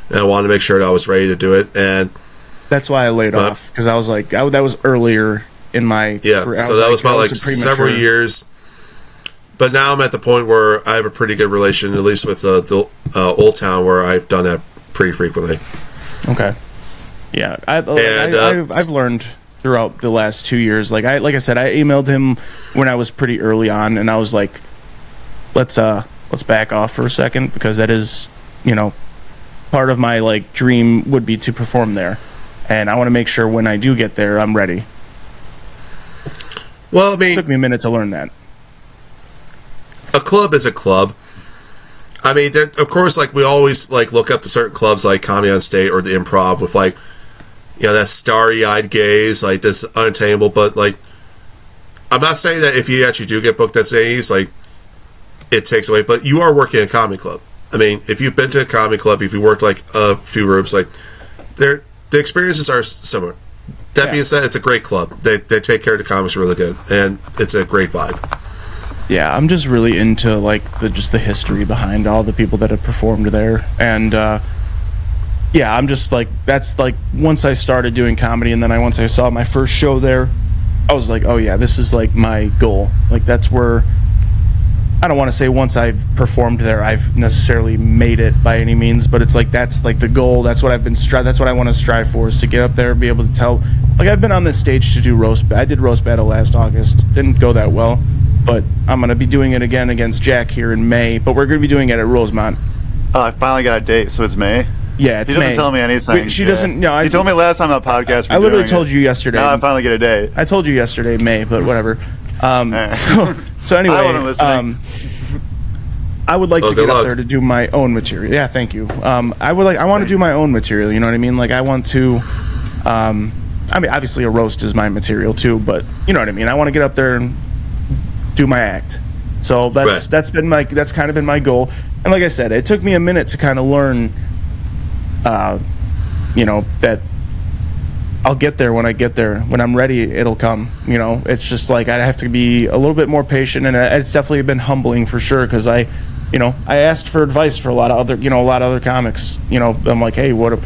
and I wanted to make sure that I was ready to do it. And that's why I laid off because I was like, that was earlier in my career. So that was about like several years. But now I'm at the point where I have a pretty good relation, at least with the Old Town, where I've done that pretty frequently. Okay. Yeah, I've learned throughout the last 2 years. Like I said, I emailed him when I was pretty early on, and I was like, let's back off for a second because that is, part of my like dream would be to perform there, and I want to make sure when I do get there, I'm ready. Well, I mean, it took me a minute to learn that. A club is a club. I mean, of course, like we always like look up to certain clubs like Comedy on State or the Improv with like, that starry-eyed gaze, like that's unattainable. But like, I'm not saying that if you actually do get booked at Zanies, like it takes away. But you are working at a comedy club. I mean, if you've been to a comedy club, if you worked like a few rooms, like the experiences are similar. That being said, it's a great club. They take care of the comics really good, and it's a great vibe. Yeah, I'm just really into like the history behind all the people that have performed there, and I'm just like that's like once I started doing comedy, and then once I saw my first show there, I was like, oh yeah, this is like my goal. Like that's where I don't want to say once I've performed there, I've necessarily made it by any means, but it's like that's like the goal. That's what I've been that's what I want to strive for is to get up there, be able to tell like I've been on this stage to do roast. I did roast battle last August. Didn't go that well, but I'm gonna be doing it again against Jack here in May. But we're gonna be doing it at Rosemont. Oh, I finally got a date, so it's May. Yeah, it's He doesn't May. tell me anything. She doesn't. No, he told me last time on the podcast. I literally told you yesterday. Now I finally get a date. I told you yesterday, May, but whatever. So anyway, I wasn't listening. I would like to get luck. up there to do my own material. Yeah, thank you. I want to do my own material. You know what I mean? Like I want to. I mean, obviously a roast is my material too, but you know what I mean. I want to get up there and do my act. So that's kind of been my goal. And like I said, it took me a minute to kind of learn. That I'll get there when I get there. When I'm ready, it'll come. You know, it's just like I have to be a little bit more patient, and it's definitely been humbling for sure. Because I asked for advice for a lot of other comics. You know, I'm like, hey, what?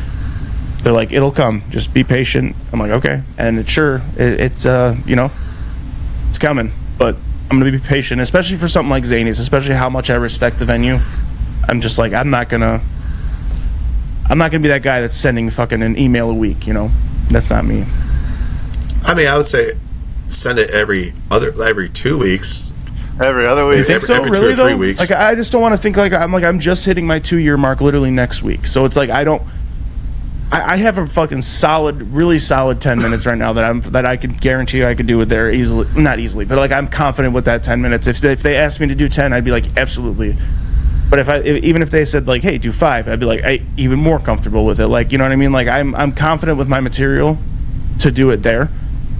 They're like, it'll come. Just be patient. I'm like, okay, and it's coming. But I'm gonna be patient, especially for something like Zany's, especially how much I respect the venue. I'm just like, I'm not gonna be that guy that's sending fucking an email a week, you know? That's not me. I mean, I would say send it every 2 weeks. Every other week. You think so? Every Really, 2 or 3 though? weeks. Like, I just don't want to think like I'm just hitting my 2-year mark literally next week. So it's like I have a fucking really solid 10 minutes right now that I can guarantee I could do it there easily. Not easily, but like I'm confident with that 10 minutes. If they asked me to do 10, I'd be like, absolutely. But even if they said like, hey, do 5, I'd be like, even more comfortable with it. Like, you know what I mean? Like I'm confident with my material to do it there.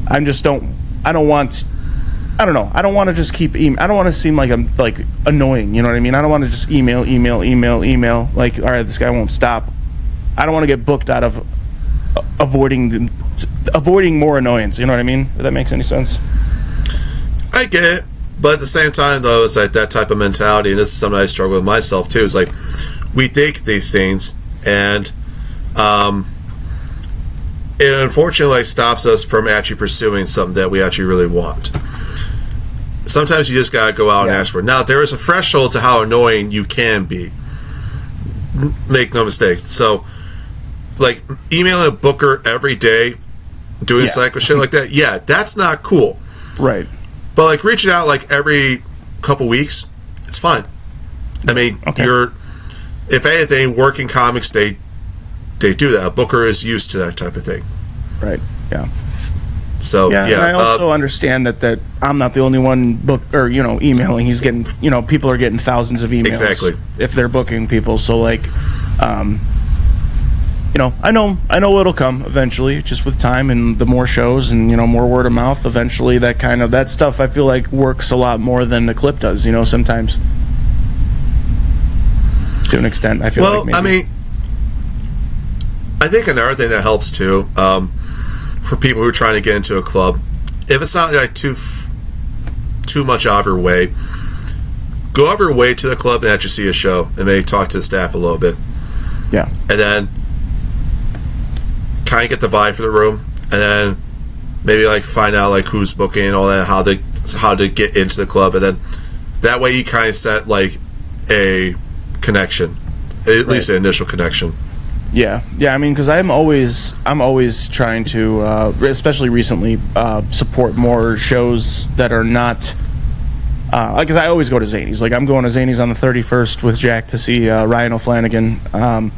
I don't want to just keep I don't want to seem like I'm like annoying. You know what I mean? I don't want to just email. Like, all right, this guy won't stop. I don't want to get booked out of avoiding more annoyance. You know what I mean? If that makes any sense. I get it. But at the same time, though, it's like that type of mentality, and this is something I struggle with myself, too. It's like, we think these things, and it unfortunately stops us from actually pursuing something that we actually really want. Sometimes you just gotta go out and ask for it. Now, there is a threshold to how annoying you can be. Make no mistake. So, like, emailing a booker every day, doing psycho shit like that, that's not cool. Right. But like reaching out like every couple weeks, it's fine. I mean, if anything, working comics they do that. A booker is used to that type of thing. Right. Yeah. So and I also understand that I'm not the only one emailing. He's getting people are getting thousands of emails exactly if they're booking people. So like, I know it'll come eventually, just with time and the more shows and more word of mouth. Eventually, that stuff I feel like works a lot more than the clip does. Sometimes to an extent. I feel like. Maybe. I mean, I think another thing that helps too for people who are trying to get into a club, if it's not like too much out of your way, go out of your way to the club and actually see a show and maybe talk to the staff a little bit. Yeah, and then kind of get the vibe for the room, and then maybe like find out like who's booking and all that, how to get into the club, and then that way you kind of set like a connection, at least an initial connection. Yeah. I mean, because I'm always trying to, especially recently, support more shows that are not. Because I always go to Zany's. Like I'm going to Zany's on the 31st with Jack to see Ryan O'Flanagan.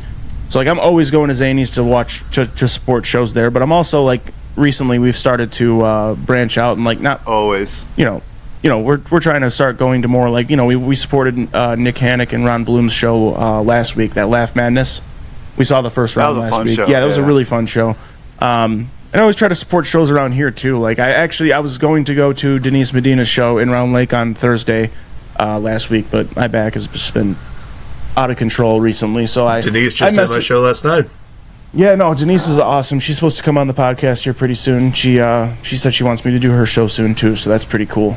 So like I'm always going to Zany's to watch to support shows there. But I'm also like recently we've started to branch out and like not always. We're trying to start going to more like we supported Nick Hannick and Ron Bloom's show last week, that Laugh Madness. We saw the first round last week. Yeah, that was a really fun show. And I always try to support shows around here too. Like I was going to go to Denise Medina's show in Round Lake on Thursday last week, but my back has just been out of control recently. So Denise just did my show last night. Yeah, no, Denise is awesome. She's supposed to come on the podcast here pretty soon. She said she wants me to do her show soon too, so that's pretty cool.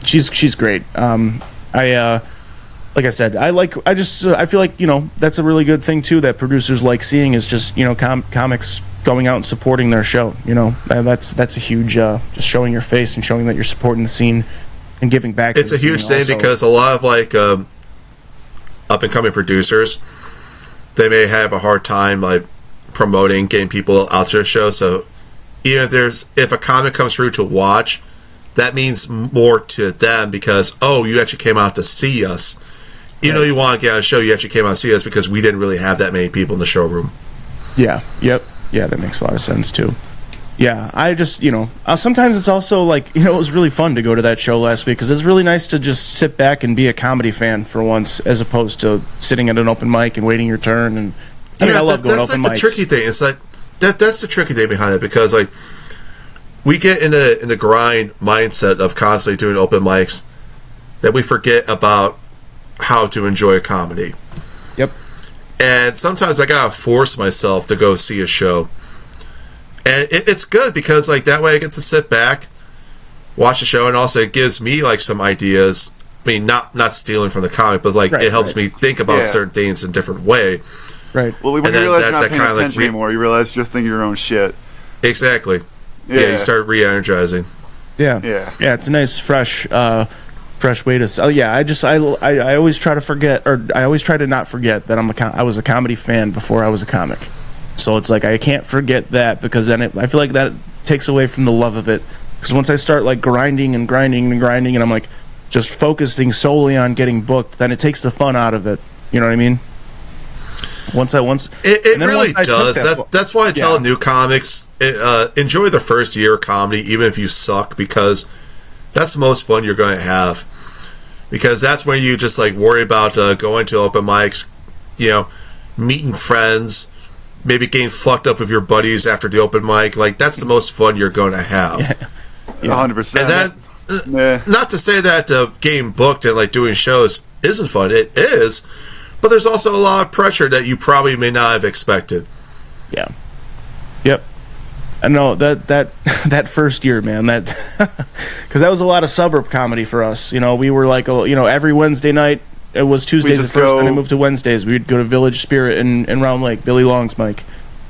She's great. Like I said, I feel like that's a really good thing too that producers like seeing is just comics going out and supporting their show. That's a huge just showing your face and showing that you're supporting the scene and giving back. It's a huge thing because a lot of like up and coming producers, they may have a hard time like promoting getting people out to their show. So even if a comic comes through to watch, that means more to them because, oh, you actually came out to see us. Even though you want to get on a show, you actually came out to see us because we didn't really have that many people in the showroom. Yeah. Yep. Yeah, that makes a lot of sense too. Yeah, I just, sometimes it's also like, it was really fun to go to that show last week because it's really nice to just sit back and be a comedy fan for once, as opposed to sitting at an open mic and waiting your turn. And I love going open mics. That's like the tricky thing. It's like that's the tricky thing behind it because like we get in the grind mindset of constantly doing open mics that we forget about how to enjoy a comedy. Yep. And sometimes I gotta force myself to go see a show. And it's good because like that way I get to sit back, watch the show, and also it gives me like some ideas. I mean, not stealing from the comic, but like it helps me think about certain things in a different way. Right. Well, when you realize you're not paying attention anymore, you realize you're thinking your own shit. Exactly. Yeah, you start re-energizing. Yeah. It's a nice fresh way to. I always try to forget, or I always try to not forget that I was a comedy fan before I was a comic. So it's like I can't forget that because then I feel like that takes away from the love of it. Because once I start like grinding and I'm like just focusing solely on getting booked, then it takes the fun out of it. You know what I mean? It really does. That's why I tell new comics enjoy the first year of comedy, even if you suck, because that's the most fun you're going to have. Because that's when you just like worry about going to open mics, meeting friends, maybe getting fucked up with your buddies after the open mic. Like that's the most fun you're going to have. 100%. And then, not to say that getting booked and like doing shows isn't fun. It is, but there's also a lot of pressure that you probably may not have expected. Yeah. Yep. I know that first year, man. That because that was a lot of suburb comedy for us. We were like, every Wednesday night. It was Tuesdays at first, then I moved to Wednesdays. We'd go to Village Spirit in Round Lake, Billy Long's mic.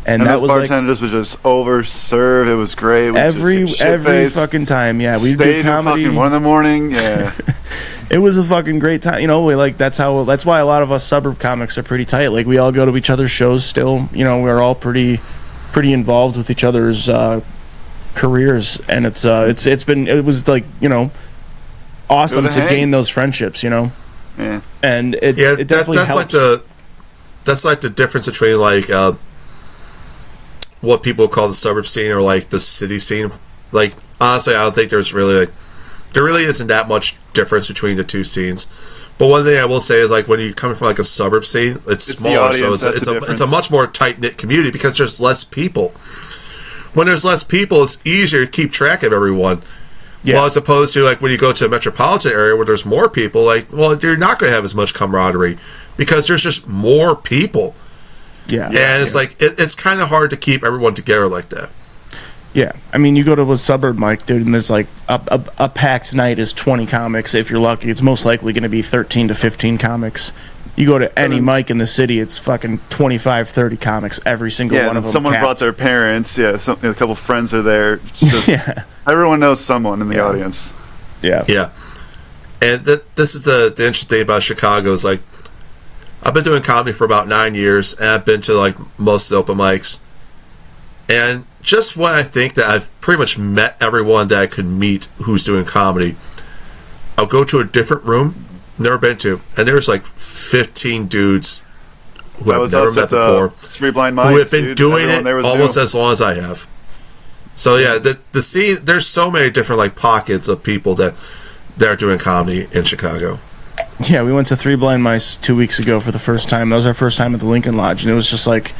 And that was bartenders would just overserve. It was great. Every fucking time, yeah. We'd do comedy. Fucking 1 a.m, yeah. It was a fucking great time. That's why a lot of us suburb comics are pretty tight. Like we all go to each other's shows still. We're all pretty involved with each other's careers, and it was like awesome to gain those friendships. Yeah. And it definitely helps. That's like the difference between like what people call the suburb scene or like the city scene. Like honestly, I don't think there really isn't that much difference between the two scenes. But one thing I will say is like when you're coming from like a suburb scene, it's smaller, so it's a much more tight knit community because there's less people. When there's less people, it's easier to keep track of everyone. Yeah. Well, as opposed to like when you go to a metropolitan area where there's more people, you're not going to have as much camaraderie because there's just more people. Yeah. And it's like it's kind of hard to keep everyone together like that. Yeah. I mean, you go to a suburb mic, dude, and there's like a packed night is 20 comics. If you're lucky, it's most likely going to be 13 to 15 comics. You go to any mic in the city, it's fucking 25, 30 comics, every single one of them. Someone brought their parents. Yeah, a couple friends are there. Everyone knows someone in the audience. Yeah. Yeah. And this is the interesting thing about Chicago is like, I've been doing comedy for about 9 years, and I've been to like most of the open mics. And just when I think that I've pretty much met everyone that I could meet who's doing comedy, I'll go to a different room, never been to, and there's like 15 dudes who I've never met before, Three Blind Mice, who have been doing it almost as long as I have. So yeah, the scene, there's so many different like pockets of people that are doing comedy in Chicago. Yeah, we went to Three Blind Mice 2 weeks ago for the first time. That was our first time at the Lincoln Lodge, and it was just like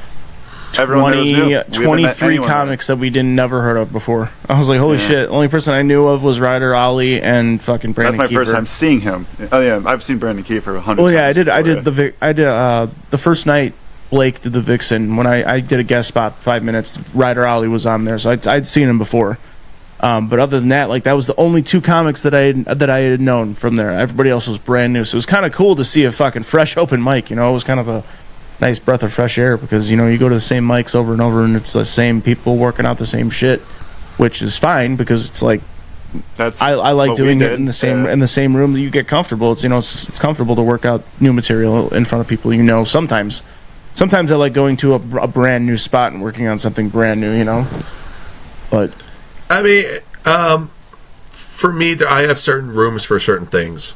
23 comics that we never heard of before. I was like, holy shit. The only person I knew of was Ryder Ollie and fucking Brandon Kiefer. That's my first time seeing him. Oh yeah, I've seen Brandon Kiefer 100 times. Oh yeah, I did the first night Blake did the Vixen. When I did a guest spot 5 minutes, Ryder Ollie was on there, so I'd seen him before. But other than that, like that was the only two comics that I had known from there. Everybody else was brand new, so it was kind of cool to see a fucking fresh open mic. It was kind of a nice breath of fresh air because you go to the same mics over and over, and it's the same people working out the same shit, which is fine because it's like I like doing it in the same room that you get comfortable. It's it's comfortable to work out new material in front of people. Sometimes I like going to a brand new spot and working on something brand new. But I mean, for me, I have certain rooms for certain things.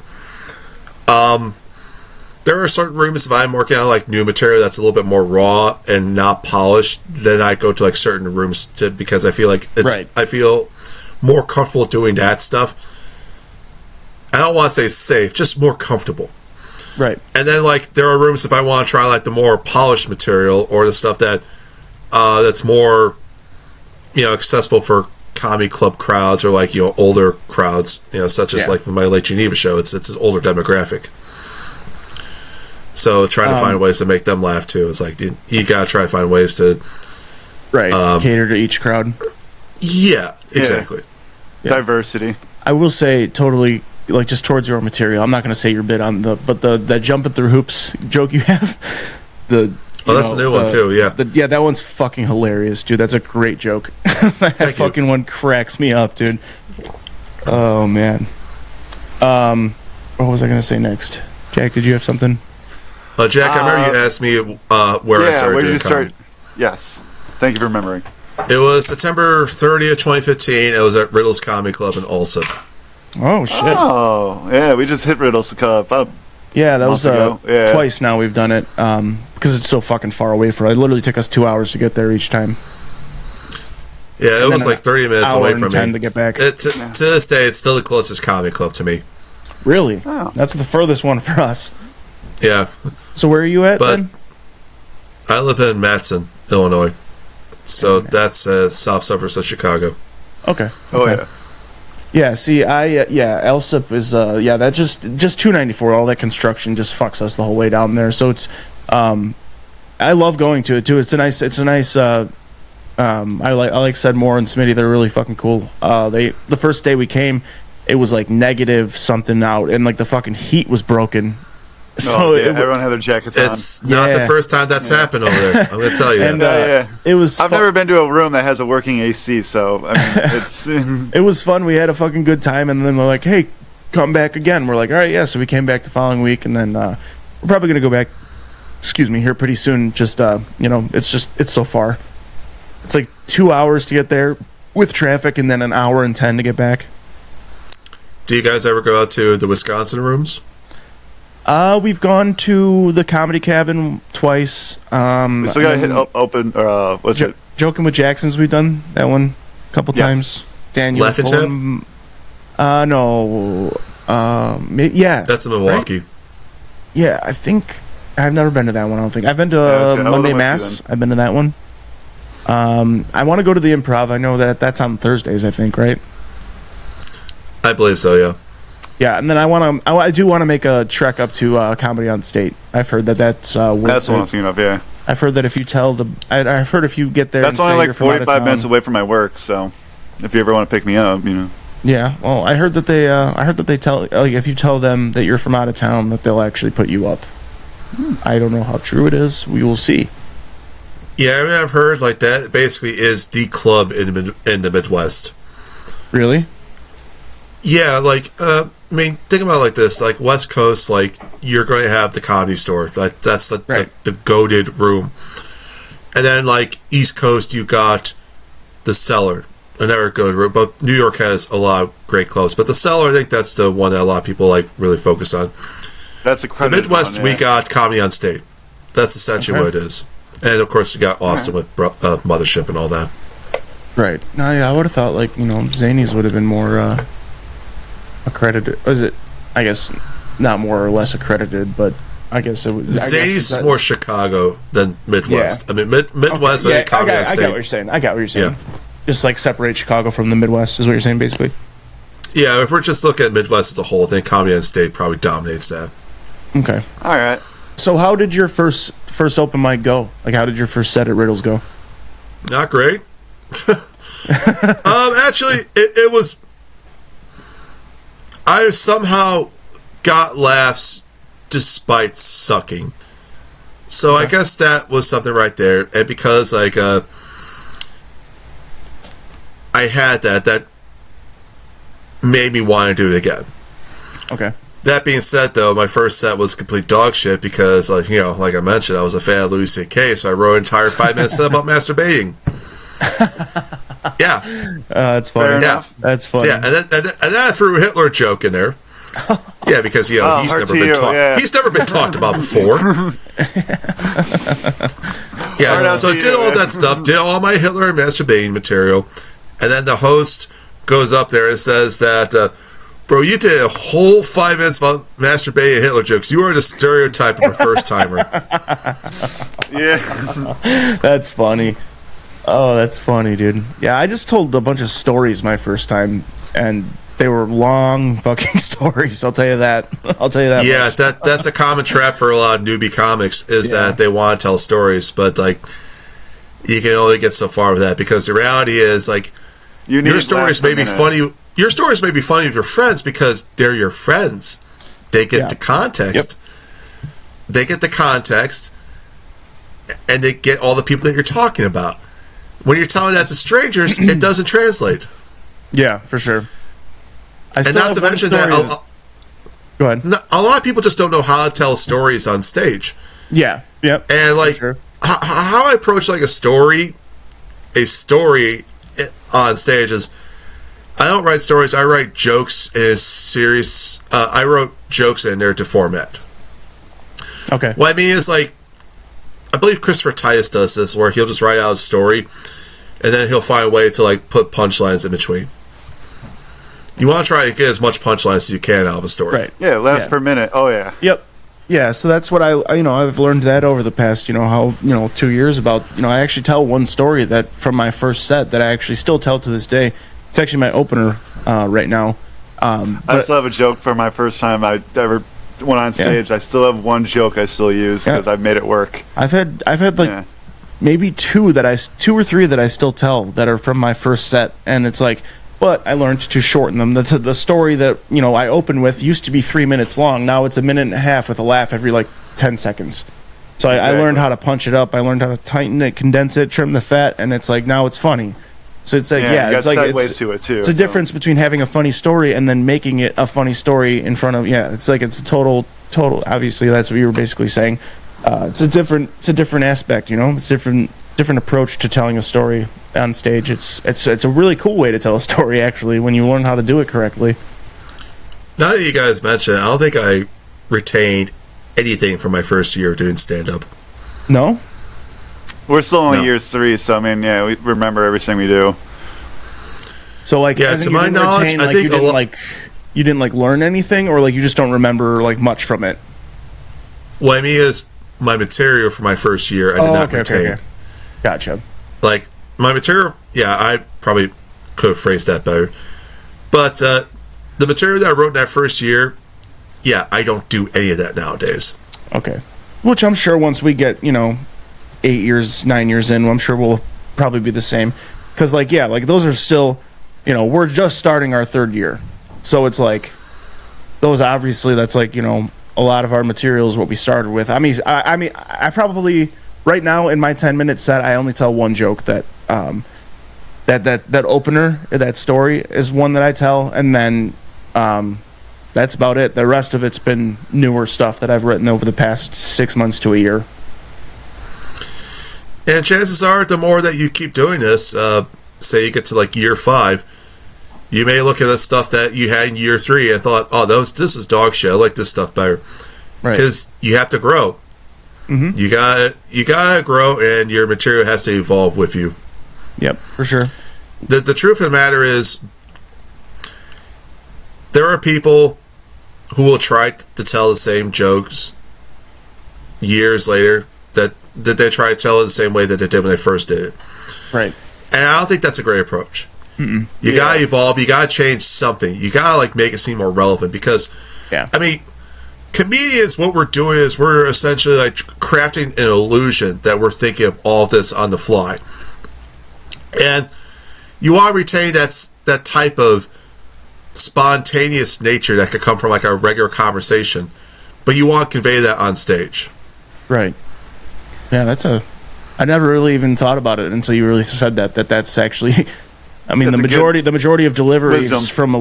There are certain rooms if I'm working on like new material that's a little bit more raw and not polished, then I go to like certain rooms because I feel like I feel more comfortable doing that stuff. I don't want to say safe, just more comfortable. Right. And then like there are rooms if I want to try like the more polished material or the stuff that that's more accessible for comedy club crowds or like older crowds, such as like my Lake Geneva show. It's an older demographic. So trying to find ways to make them laugh too. It's like you gotta try to find ways to cater to each crowd. Yeah, exactly. Yeah. Diversity. I will say totally like just towards your own material. I'm not gonna say your bit on the jumping through hoops joke you have. That's a new one too. Yeah, that one's fucking hilarious, dude. That's a great joke. That fucking one cracks me up, dude. Oh man. What was I gonna say next? Jack, did you have something? Jack, I remember you asked me where I started doing comedy. Yes. Thank you for remembering. It was September 30th, 2015. It was at Riddle's Comedy Club in Ulsan. Oh, shit. Oh, yeah. We just hit Riddle's Club. Yeah, that was twice now we've done it because it's so fucking far away for us. It literally took us 2 hours to get there each time. Yeah, it was like 30 minutes away from me. 10 to get back. To this day, it's still the closest comedy club to me. Really? Oh. That's the furthest one for us. Yeah. So where are you at then? I live in Matson, Illinois. So that's south suburbs of Chicago. Okay. Oh, yeah. Yeah, see, LSIP is, that just 294, all that construction just fucks us the whole way down there. So it's, I love going to it too. It's a nice, I like Sedmore and Smitty. They're really fucking cool. The first day we came, it was like negative something out and like the fucking heat was broken. So everyone had their jackets on. It's not the first time that's happened over there. I'm going to tell you. And it was. I've never been to a room that has a working AC, so I mean, it's. It was fun. We had a fucking good time, and then they're like, "Hey, come back again." We're like, "All right, yeah." So we came back the following week, and then we're probably gonna go back. Excuse me, here pretty soon. Just it's so far. It's like 2 hours to get there with traffic, and then an hour and 10 to get back. Do you guys ever go out to the Wisconsin rooms? We've gone to the Comedy Cabin twice. We still gotta hit open. What's it? Joking with Jackson's. We've done that one a couple times. Daniel. Laugh and no. Yeah. That's in Milwaukee. Right? Yeah, I think I've never been to that one. I don't think I've been to Monday Mass. I've been to that one. I want to go to the Improv. I know that's on Thursdays. I think, right? I believe so. Yeah. Yeah, and then I do want to make a trek up to Comedy on State. I've heard that's worth that's it. what I'm thinking of. Yeah, I've heard that if you tell I've heard if you get there, that's only like 45 minutes away from my work. So, if you ever want to pick me up, Yeah, well, I heard that they tell like if you tell them that you're from out of town, that they'll actually put you up. I don't know how true it is. We will see. Yeah, I mean, I've heard like that basically is the club in the Midwest. Really? Yeah, like I mean, think about it like this: like West Coast, like you're going to have the Comedy Store, like that's the goated room, and then like East Coast, you got the Cellar, another goated room. But New York has a lot of great clubs, but the Cellar, I think that's the one that a lot of people like really focus on. That's the Midwest. We got Comedy on State. That's essentially what it is, and of course you got Austin with Mothership and all that. Right. No, yeah, I would have thought like Zanies would have been more. Accredited? Is it? I guess not more or less accredited, but I guess it was. Zany's more Chicago than Midwest. Yeah. I mean, Midwest. Okay. I get what you're saying. I got what you're saying. Yeah. Just like separate Chicago from the Midwest is what you're saying, basically. Yeah, if we're just looking at Midwest as a whole, I think Comedy on State probably dominates that. Okay. All right. So, how did your first open mic go? Like, how did your first set at Riddles go? Not great. Actually, it was. I somehow got laughs despite sucking. So I guess that was something right there. And because like I had that made me want to do it again. Okay. That being said, though, my first set was complete dog shit because, like I mentioned, I was a fan of Louis C.K., so I wrote an entire 5-minute set about masturbating. Yeah. That's funny. Fair enough. That's funny. Yeah, and then I threw a Hitler joke in there. Yeah, because he's never been talked about before. Yeah, so did all that stuff, did all my Hitler and masturbating material, and then the host goes up there and says that, bro, you did a whole 5 minutes about masturbating and Hitler jokes. You are the stereotype of a first timer. Yeah, that's funny. Oh, that's funny, dude. Yeah, I just told a bunch of stories my first time, and they were long fucking stories. I'll tell you that. Yeah, much. that's a common trap for a lot of newbie comics is that they want to tell stories, but like you can only get so far with that because the reality is like your stories may be funny. Your stories may be funny with your friends because they're your friends. They get the context. Yep. They get the context, and they get all the people that you're talking about. When you're telling that to strangers, it doesn't translate. Yeah, for sure. And not to mention that go ahead. A lot of people just don't know how to tell stories on stage. Yeah, yep. And like how I approach like a story on stage is I don't write stories. I write jokes in a series. I wrote jokes in there to format. Okay. What I mean is like I believe Christopher Titus does this, where he'll just write out a story, and then he'll find a way to like put punchlines in between. You want to try to get as much punchlines as you can out of a story. Right. Yeah, laughs per minute. Oh, yeah. Yep. Yeah, so that's what I've learned that over the past, 2 years about, I actually tell one story that from my first set that I actually still tell to this day. It's actually my opener right now. I still have a joke for my first time I ever went on stage. I still have one joke I still use because I've made it work. I've had like maybe two or three that I still tell that are from my first set, and it's like, but I learned to shorten them. The story that I opened with used to be 3 minutes long. Now it's a minute and a half with a laugh every like 10 seconds. So I learned how to punch it up. I learned how to tighten it, condense it, trim the fat, and it's like now it's funny. So it's like it's like sideways to it too. It's a difference between having a funny story and then making it a funny story in front of It's like it's a total. Obviously, that's what you were basically saying. It's a different aspect. It's different approach to telling a story on stage. It's a really cool way to tell a story actually when you learn how to do it correctly. Now that you guys mentioned it, I don't think I retained anything from my first year of doing stand-up. No? We're still only year 3, so I mean, we remember everything we do. So like, to my knowledge, I think you didn't learn anything, or like you just don't remember like much from it. What I mean is my material for my first year I did not retain. Okay. Gotcha. Like my material, I probably could have phrased that better. But the material that I wrote in that first year, I don't do any of that nowadays. Okay. Which I'm sure once we get 8 years, 9 years in, I'm sure we'll probably be the same. Because those are still, we're just starting our 3rd year, so it's like those obviously that's like a lot of our material is what we started with. I mean, I probably right now in my 10-minute set I only tell one joke that that opener, that story is one that I tell, and then that's about it. The rest of it's been newer stuff that I've written over the past 6 months to a year. And chances are, the more that you keep doing this, say you get to like year 5, you may look at the stuff that you had in year 3 and thought, "Oh, this is dog shit. I like this stuff better." Right? Because you have to grow. Mm-hmm. You gotta grow, and your material has to evolve with you. Yep, for sure. The truth of the matter is, there are people who will try to tell the same jokes years later that they try to tell it the same way that they did when they first did it. Right. And I don't think that's a great approach. Mm-mm. You gotta evolve. You gotta change something. You gotta make it seem more relevant because, I mean, comedians, what we're doing is we're essentially like crafting an illusion that we're thinking of all this on the fly. And you want to retain that type of spontaneous nature that could come from like a regular conversation, but you want to convey that on stage. Right. Yeah, I never really even thought about it until you really said that's actually, I mean, the majority of deliveries from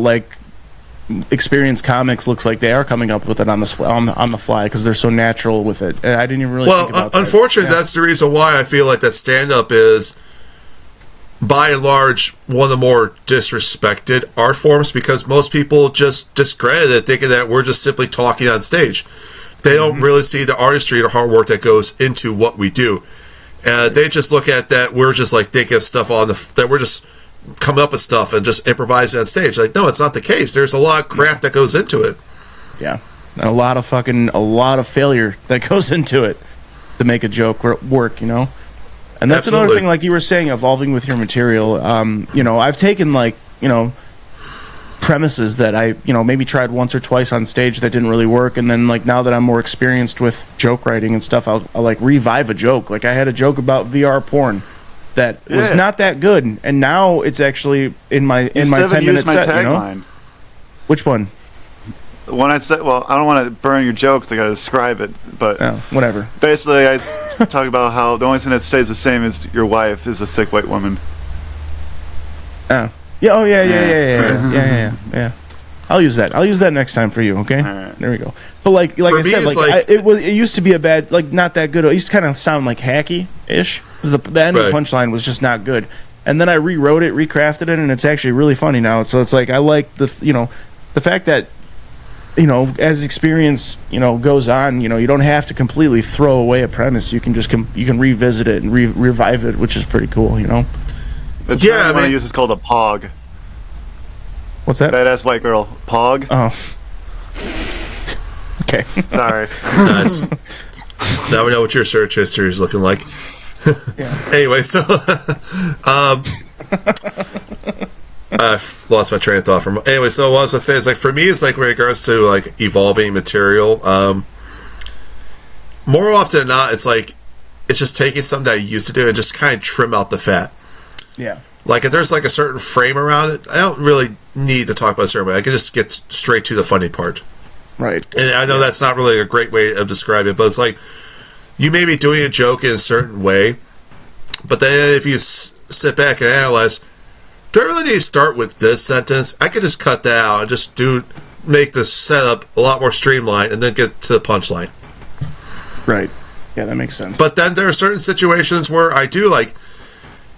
experienced comics looks like they are coming up with it on the fly because they're so natural with it. And I didn't even really think about that. Unfortunately, that's the reason why I feel like that stand-up is by and large, one of the more disrespected art forms because most people just discredit it, thinking that we're just simply talking on stage. They don't really see the artistry or hard work that goes into what we do. They just look at that we're just like thinking of stuff that we're just coming up with stuff and just improvising on stage. Like, no, it's not the case. There's a lot of craft that goes into it. Yeah. And a lot of failure that goes into it to make a joke work, you know? And that's Absolutely. another thing, like you were saying, evolving with your material. You know, I've taken, like, you know, premises that I, you know, maybe tried once or twice on stage that didn't really work, and then, like, now that I'm more experienced with joke writing and stuff, I'll like, revive a joke. Like, I had a joke about VR porn that was not that good, and now it's actually in my 10-minute set, you know? Which one? When I said, well, I don't want to burn your jokes. I got to describe it, but whatever. Basically, I talk about how the only thing that stays the same is your wife is a sick white woman. Oh, yeah. Oh, yeah. I'll use that. I'll use that next time for you. Okay. Right. There we go. But like I said, it used to be a bad, like, not that good. It used to kind of sound like hacky-ish. The end of the punchline was just not good. And then I rewrote it, recrafted it, and it's actually really funny now. So it's like I like the fact that, you know, as experience, you know, goes on, you know, you don't have to completely throw away a premise. You can just you can revisit it and revive it, which is pretty cool, you know. The term I use is called a pog. What's that? Badass white girl. Pog. Oh. Okay. Sorry. Nice. Now we know what your search history is looking like. Anyway, so I've lost my train of thought from. Anyway, so what I was going to say is, like, for me, it's like when it regards to like evolving material. More often than not, it's like it's just taking something that I used to do and just kind of trim out the fat. Yeah. Like, if there's like a certain frame around it, I don't really need to talk about a certain way. I can just get straight to the funny part. Right. And I know that's not really a great way of describing it, but it's like you may be doing a joke in a certain way, but then if you sit back and analyze, do I really need to start with this sentence? I could just cut that out and just make the setup a lot more streamlined and then get to the punchline. Right. Yeah, that makes sense. But then there are certain situations where I do like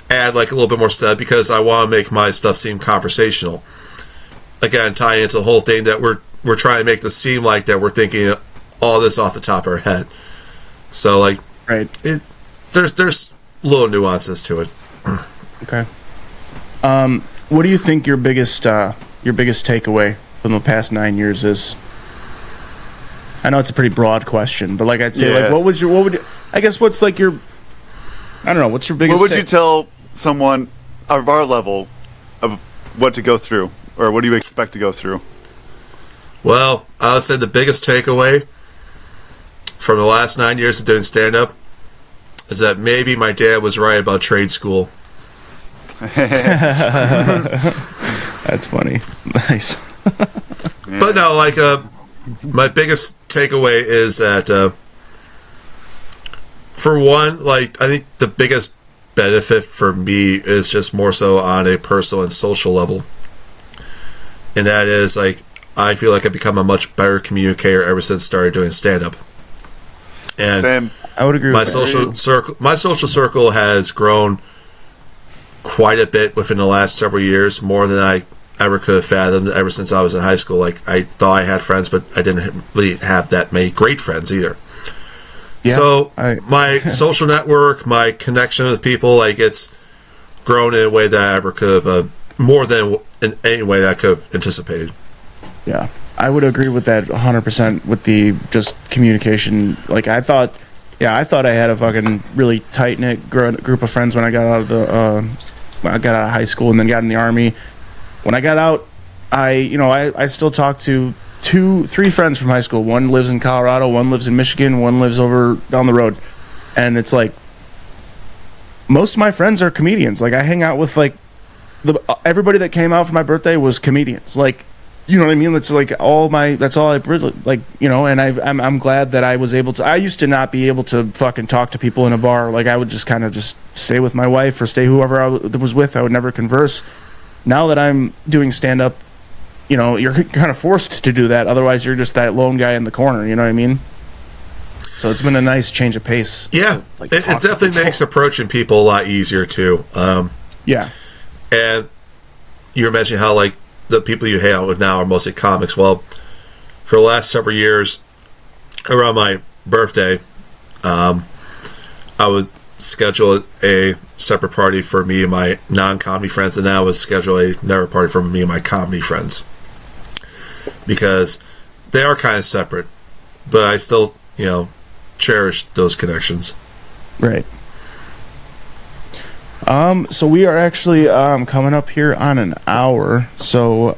add like a little bit more setup because I want to make my stuff seem conversational. Again, tying into the whole thing that we're trying to make this seem like that we're thinking all this off the top of our head. So like, right. There's little nuances to it. Okay. What do you think your biggest takeaway from the past 9 years is? I know it's a pretty broad question, but like I'd say, like, what's your biggest? What would you tell someone of our level of what to go through, or what do you expect to go through? Well, I would say the biggest takeaway from the last 9 years of doing stand-up is that maybe my dad was right about trade school. That's funny. Nice. But no, like, my biggest takeaway is that, for one, like, I think the biggest benefit for me is just more so on a personal and social level. And that is, like, I feel like I've become a much better communicator ever since I started doing stand-up. And Same. I would agree my with that. My social circle has grown quite a bit within the last several years, more than I ever could have fathomed ever since I was in high school. Like, I thought I had friends, but I didn't really have that many great friends either. Yeah, so my social network, my connection with people, like, it's grown in a way that I ever could have, more than in any way that I could have anticipated. Yeah, I would agree with that 100% with the just communication. Like, I thought I had a fucking really tight-knit group of friends when I got out of high school and then got in the Army. When I got out, I still talk to 3 friends from high school. One lives in Colorado, one lives in Michigan, one lives over down the road. And it's like, most of my friends are comedians. Like, I hang out with, like, everybody that came out for my birthday was comedians. Like, you know what I mean? That's like that's all I really, like, you know, and I'm glad that I was able to. I used to not be able to fucking talk to people in a bar. Like, I would just kind of just stay with my wife or stay whoever I was with. I would never converse. Now that I'm doing stand-up, you know, you're kind of forced to do that. Otherwise, you're just that lone guy in the corner. You know what I mean? So it's been a nice change of pace. Yeah, it definitely makes approaching people a lot easier too. Yeah. And you were mentioning how like the people you hang out with now are mostly comics. Well, for the last several years, around my birthday, I would schedule a separate party for me and my non-comedy friends, and now I would schedule another party for me and my comedy friends, because they are kind of separate, but I still, cherish those connections. Right. So we are actually coming up here on an hour. So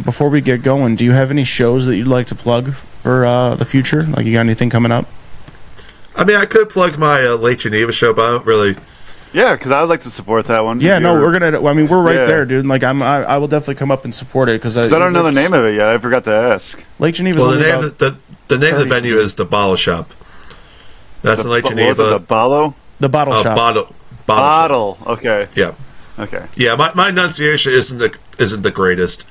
before we get going, do you have any shows that you'd like to plug for the future? Like, you got anything coming up? I mean, I could plug my Lake Geneva show, but I don't really. Yeah, because I would like to support that one. Yeah, no, we're gonna. I mean, we're right there, dude. Like, I will definitely come up and support it because I don't know the name of it yet. I forgot to ask. Lake Geneva. Well, the name of the venue is the Bottle Shop. That's in Lake Geneva. The Bottle. The Bottle Shop. Bottle. Okay. Yeah. Okay. Yeah, my enunciation isn't the greatest.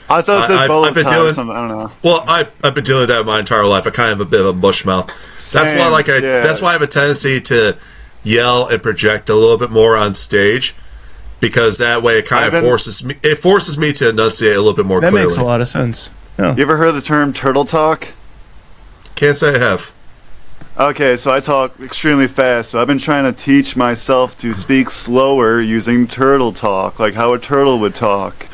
I thought it said I've been doing. I don't know. Well, I've been doing that my entire life. I kind of have a bit of a mush mouth. That's why that's why I have a tendency to yell and project a little bit more on stage, because that way it kind of forces me to enunciate a little bit more clearly. That makes a lot of sense. Yeah. You ever heard the term turtle talk? Can't say I have. Okay, so I talk extremely fast, so I've been trying to teach myself to speak slower using turtle talk, like how a turtle would talk.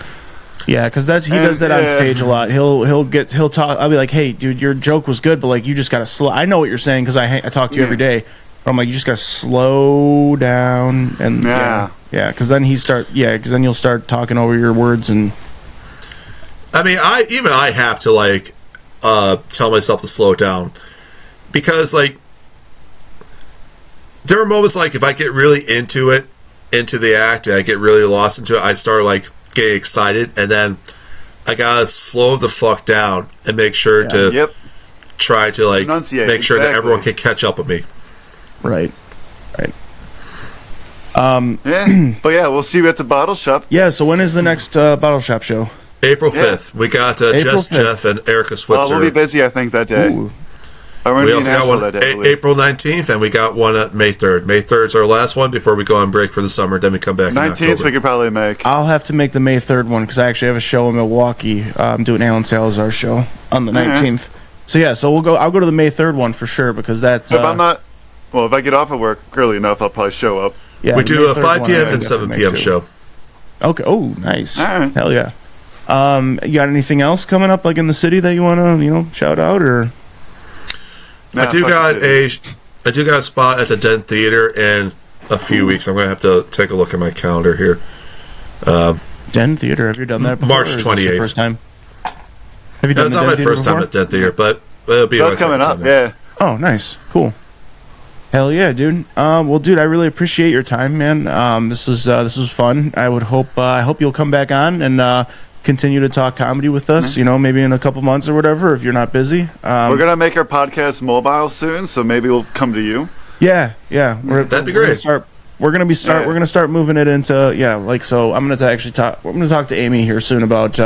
Yeah, because he does that on stage a lot. He'll talk. I'll be like, hey, dude, your joke was good, but like, you just gotta slow. I know what you're saying because I talk to you every day. But I'm like, you just gotta slow down and because then because then you'll start talking over your words. And I mean, I have to like tell myself to slow down, because like there are moments like if I get really into the act and I get really lost into it, I start like getting excited, and then I gotta slow the fuck down and make sure to try to like make sure that everyone can catch up with me. Right. But yeah, we'll see you at the Bottle Shop. Yeah. So when is the next Bottle Shop show? April 5th. We got Jeff, and Erica Switzer. We'll be busy, I think, that day. We also got one April 19th, and we got one at May 3rd. May 3rd is our last one before we go on break for the summer. Then we come back 19th we could probably make. I'll have to make the May 3rd one because I actually have a show in Milwaukee. I'm doing Alan Salazar's show on the 19th. So yeah, so I'll go to the May 3rd one for sure, because that's. If if I get off of work early enough, I'll probably show up. Yeah, we do a 5 p.m. and 7 p.m. show. Okay. Oh, nice. All right. Hell yeah. You got anything else coming up like in the city that you want to shout out or? I do got a spot at the Den Theater in a few weeks. I'm gonna have to take a look at my calendar here. Den Theater. Have you done that before? March 28th. First time. Have you done that? Not my first time at Den Theater, but it'll be. That's coming up. Yeah. Oh, nice. Cool. Hell yeah, dude. Well, dude, I really appreciate your time, man. This was fun. I hope you'll come back on and continue to talk comedy with us. Mm-hmm. Maybe in a couple months or whatever, if you're not busy. We're gonna make our podcast mobile soon, so maybe we'll come to you. Yeah. That'd be great. We're gonna start moving it into So I'm gonna actually talk. We're gonna talk to Amy here soon about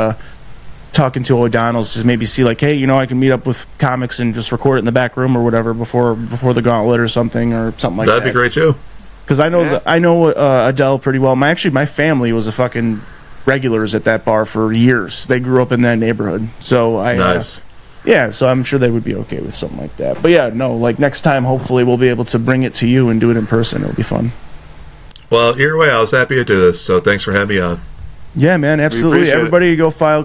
talking to O'Donnell's, just maybe see like, hey, I can meet up with comics and just record it in the back room or whatever before the gauntlet or something like that. That'd be great too. Because I know Adele pretty well. My family was a fucking regulars at that bar for years. They grew up in that neighborhood, so nice. So I'm sure they would be okay with something like that. But yeah, no, like next time, hopefully we'll be able to bring it to you and do it in person. It'll be fun. Well, either way, I was happy to do this. So thanks for having me on. Yeah, man, absolutely. Everybody go follow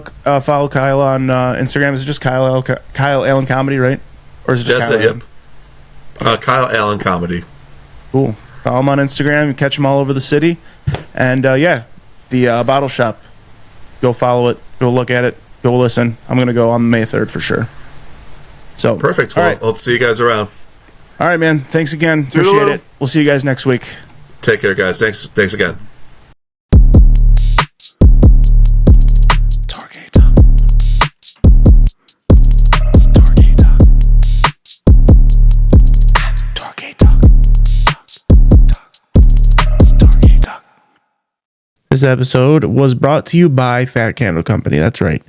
Kyle on Instagram. Is it just Kyle Allen Comedy, right? Or is it just Kyle Allen? Yep. Kyle Allen Comedy. Cool. Follow him on Instagram. You catch him all over the city. And the Bottle Shop. Go follow it. Go look at it. Go listen. I'm going to go on May 3rd for sure. So perfect. Well, right. I'll see you guys around. All right, man. Thanks again. Appreciate it. We'll see you guys next week. Take care, guys. Thanks again. This episode was brought to you by Fat Candle Company. That's right.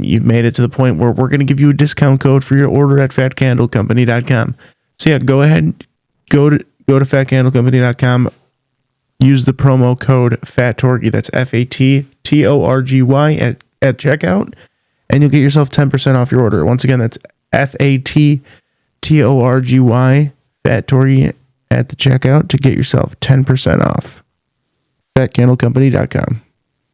You've made it to the point where we're going to give you a discount code for your order at fatcandlecompany.com. So yeah, go ahead, go to fatcandlecompany.com, use the promo code FATTORGY, that's FATTORGY at checkout, and you'll get yourself 10% off your order. Once again, that's FATTORGY, FATTORGY at the checkout to get yourself 10% off. FatCandleCompany.com.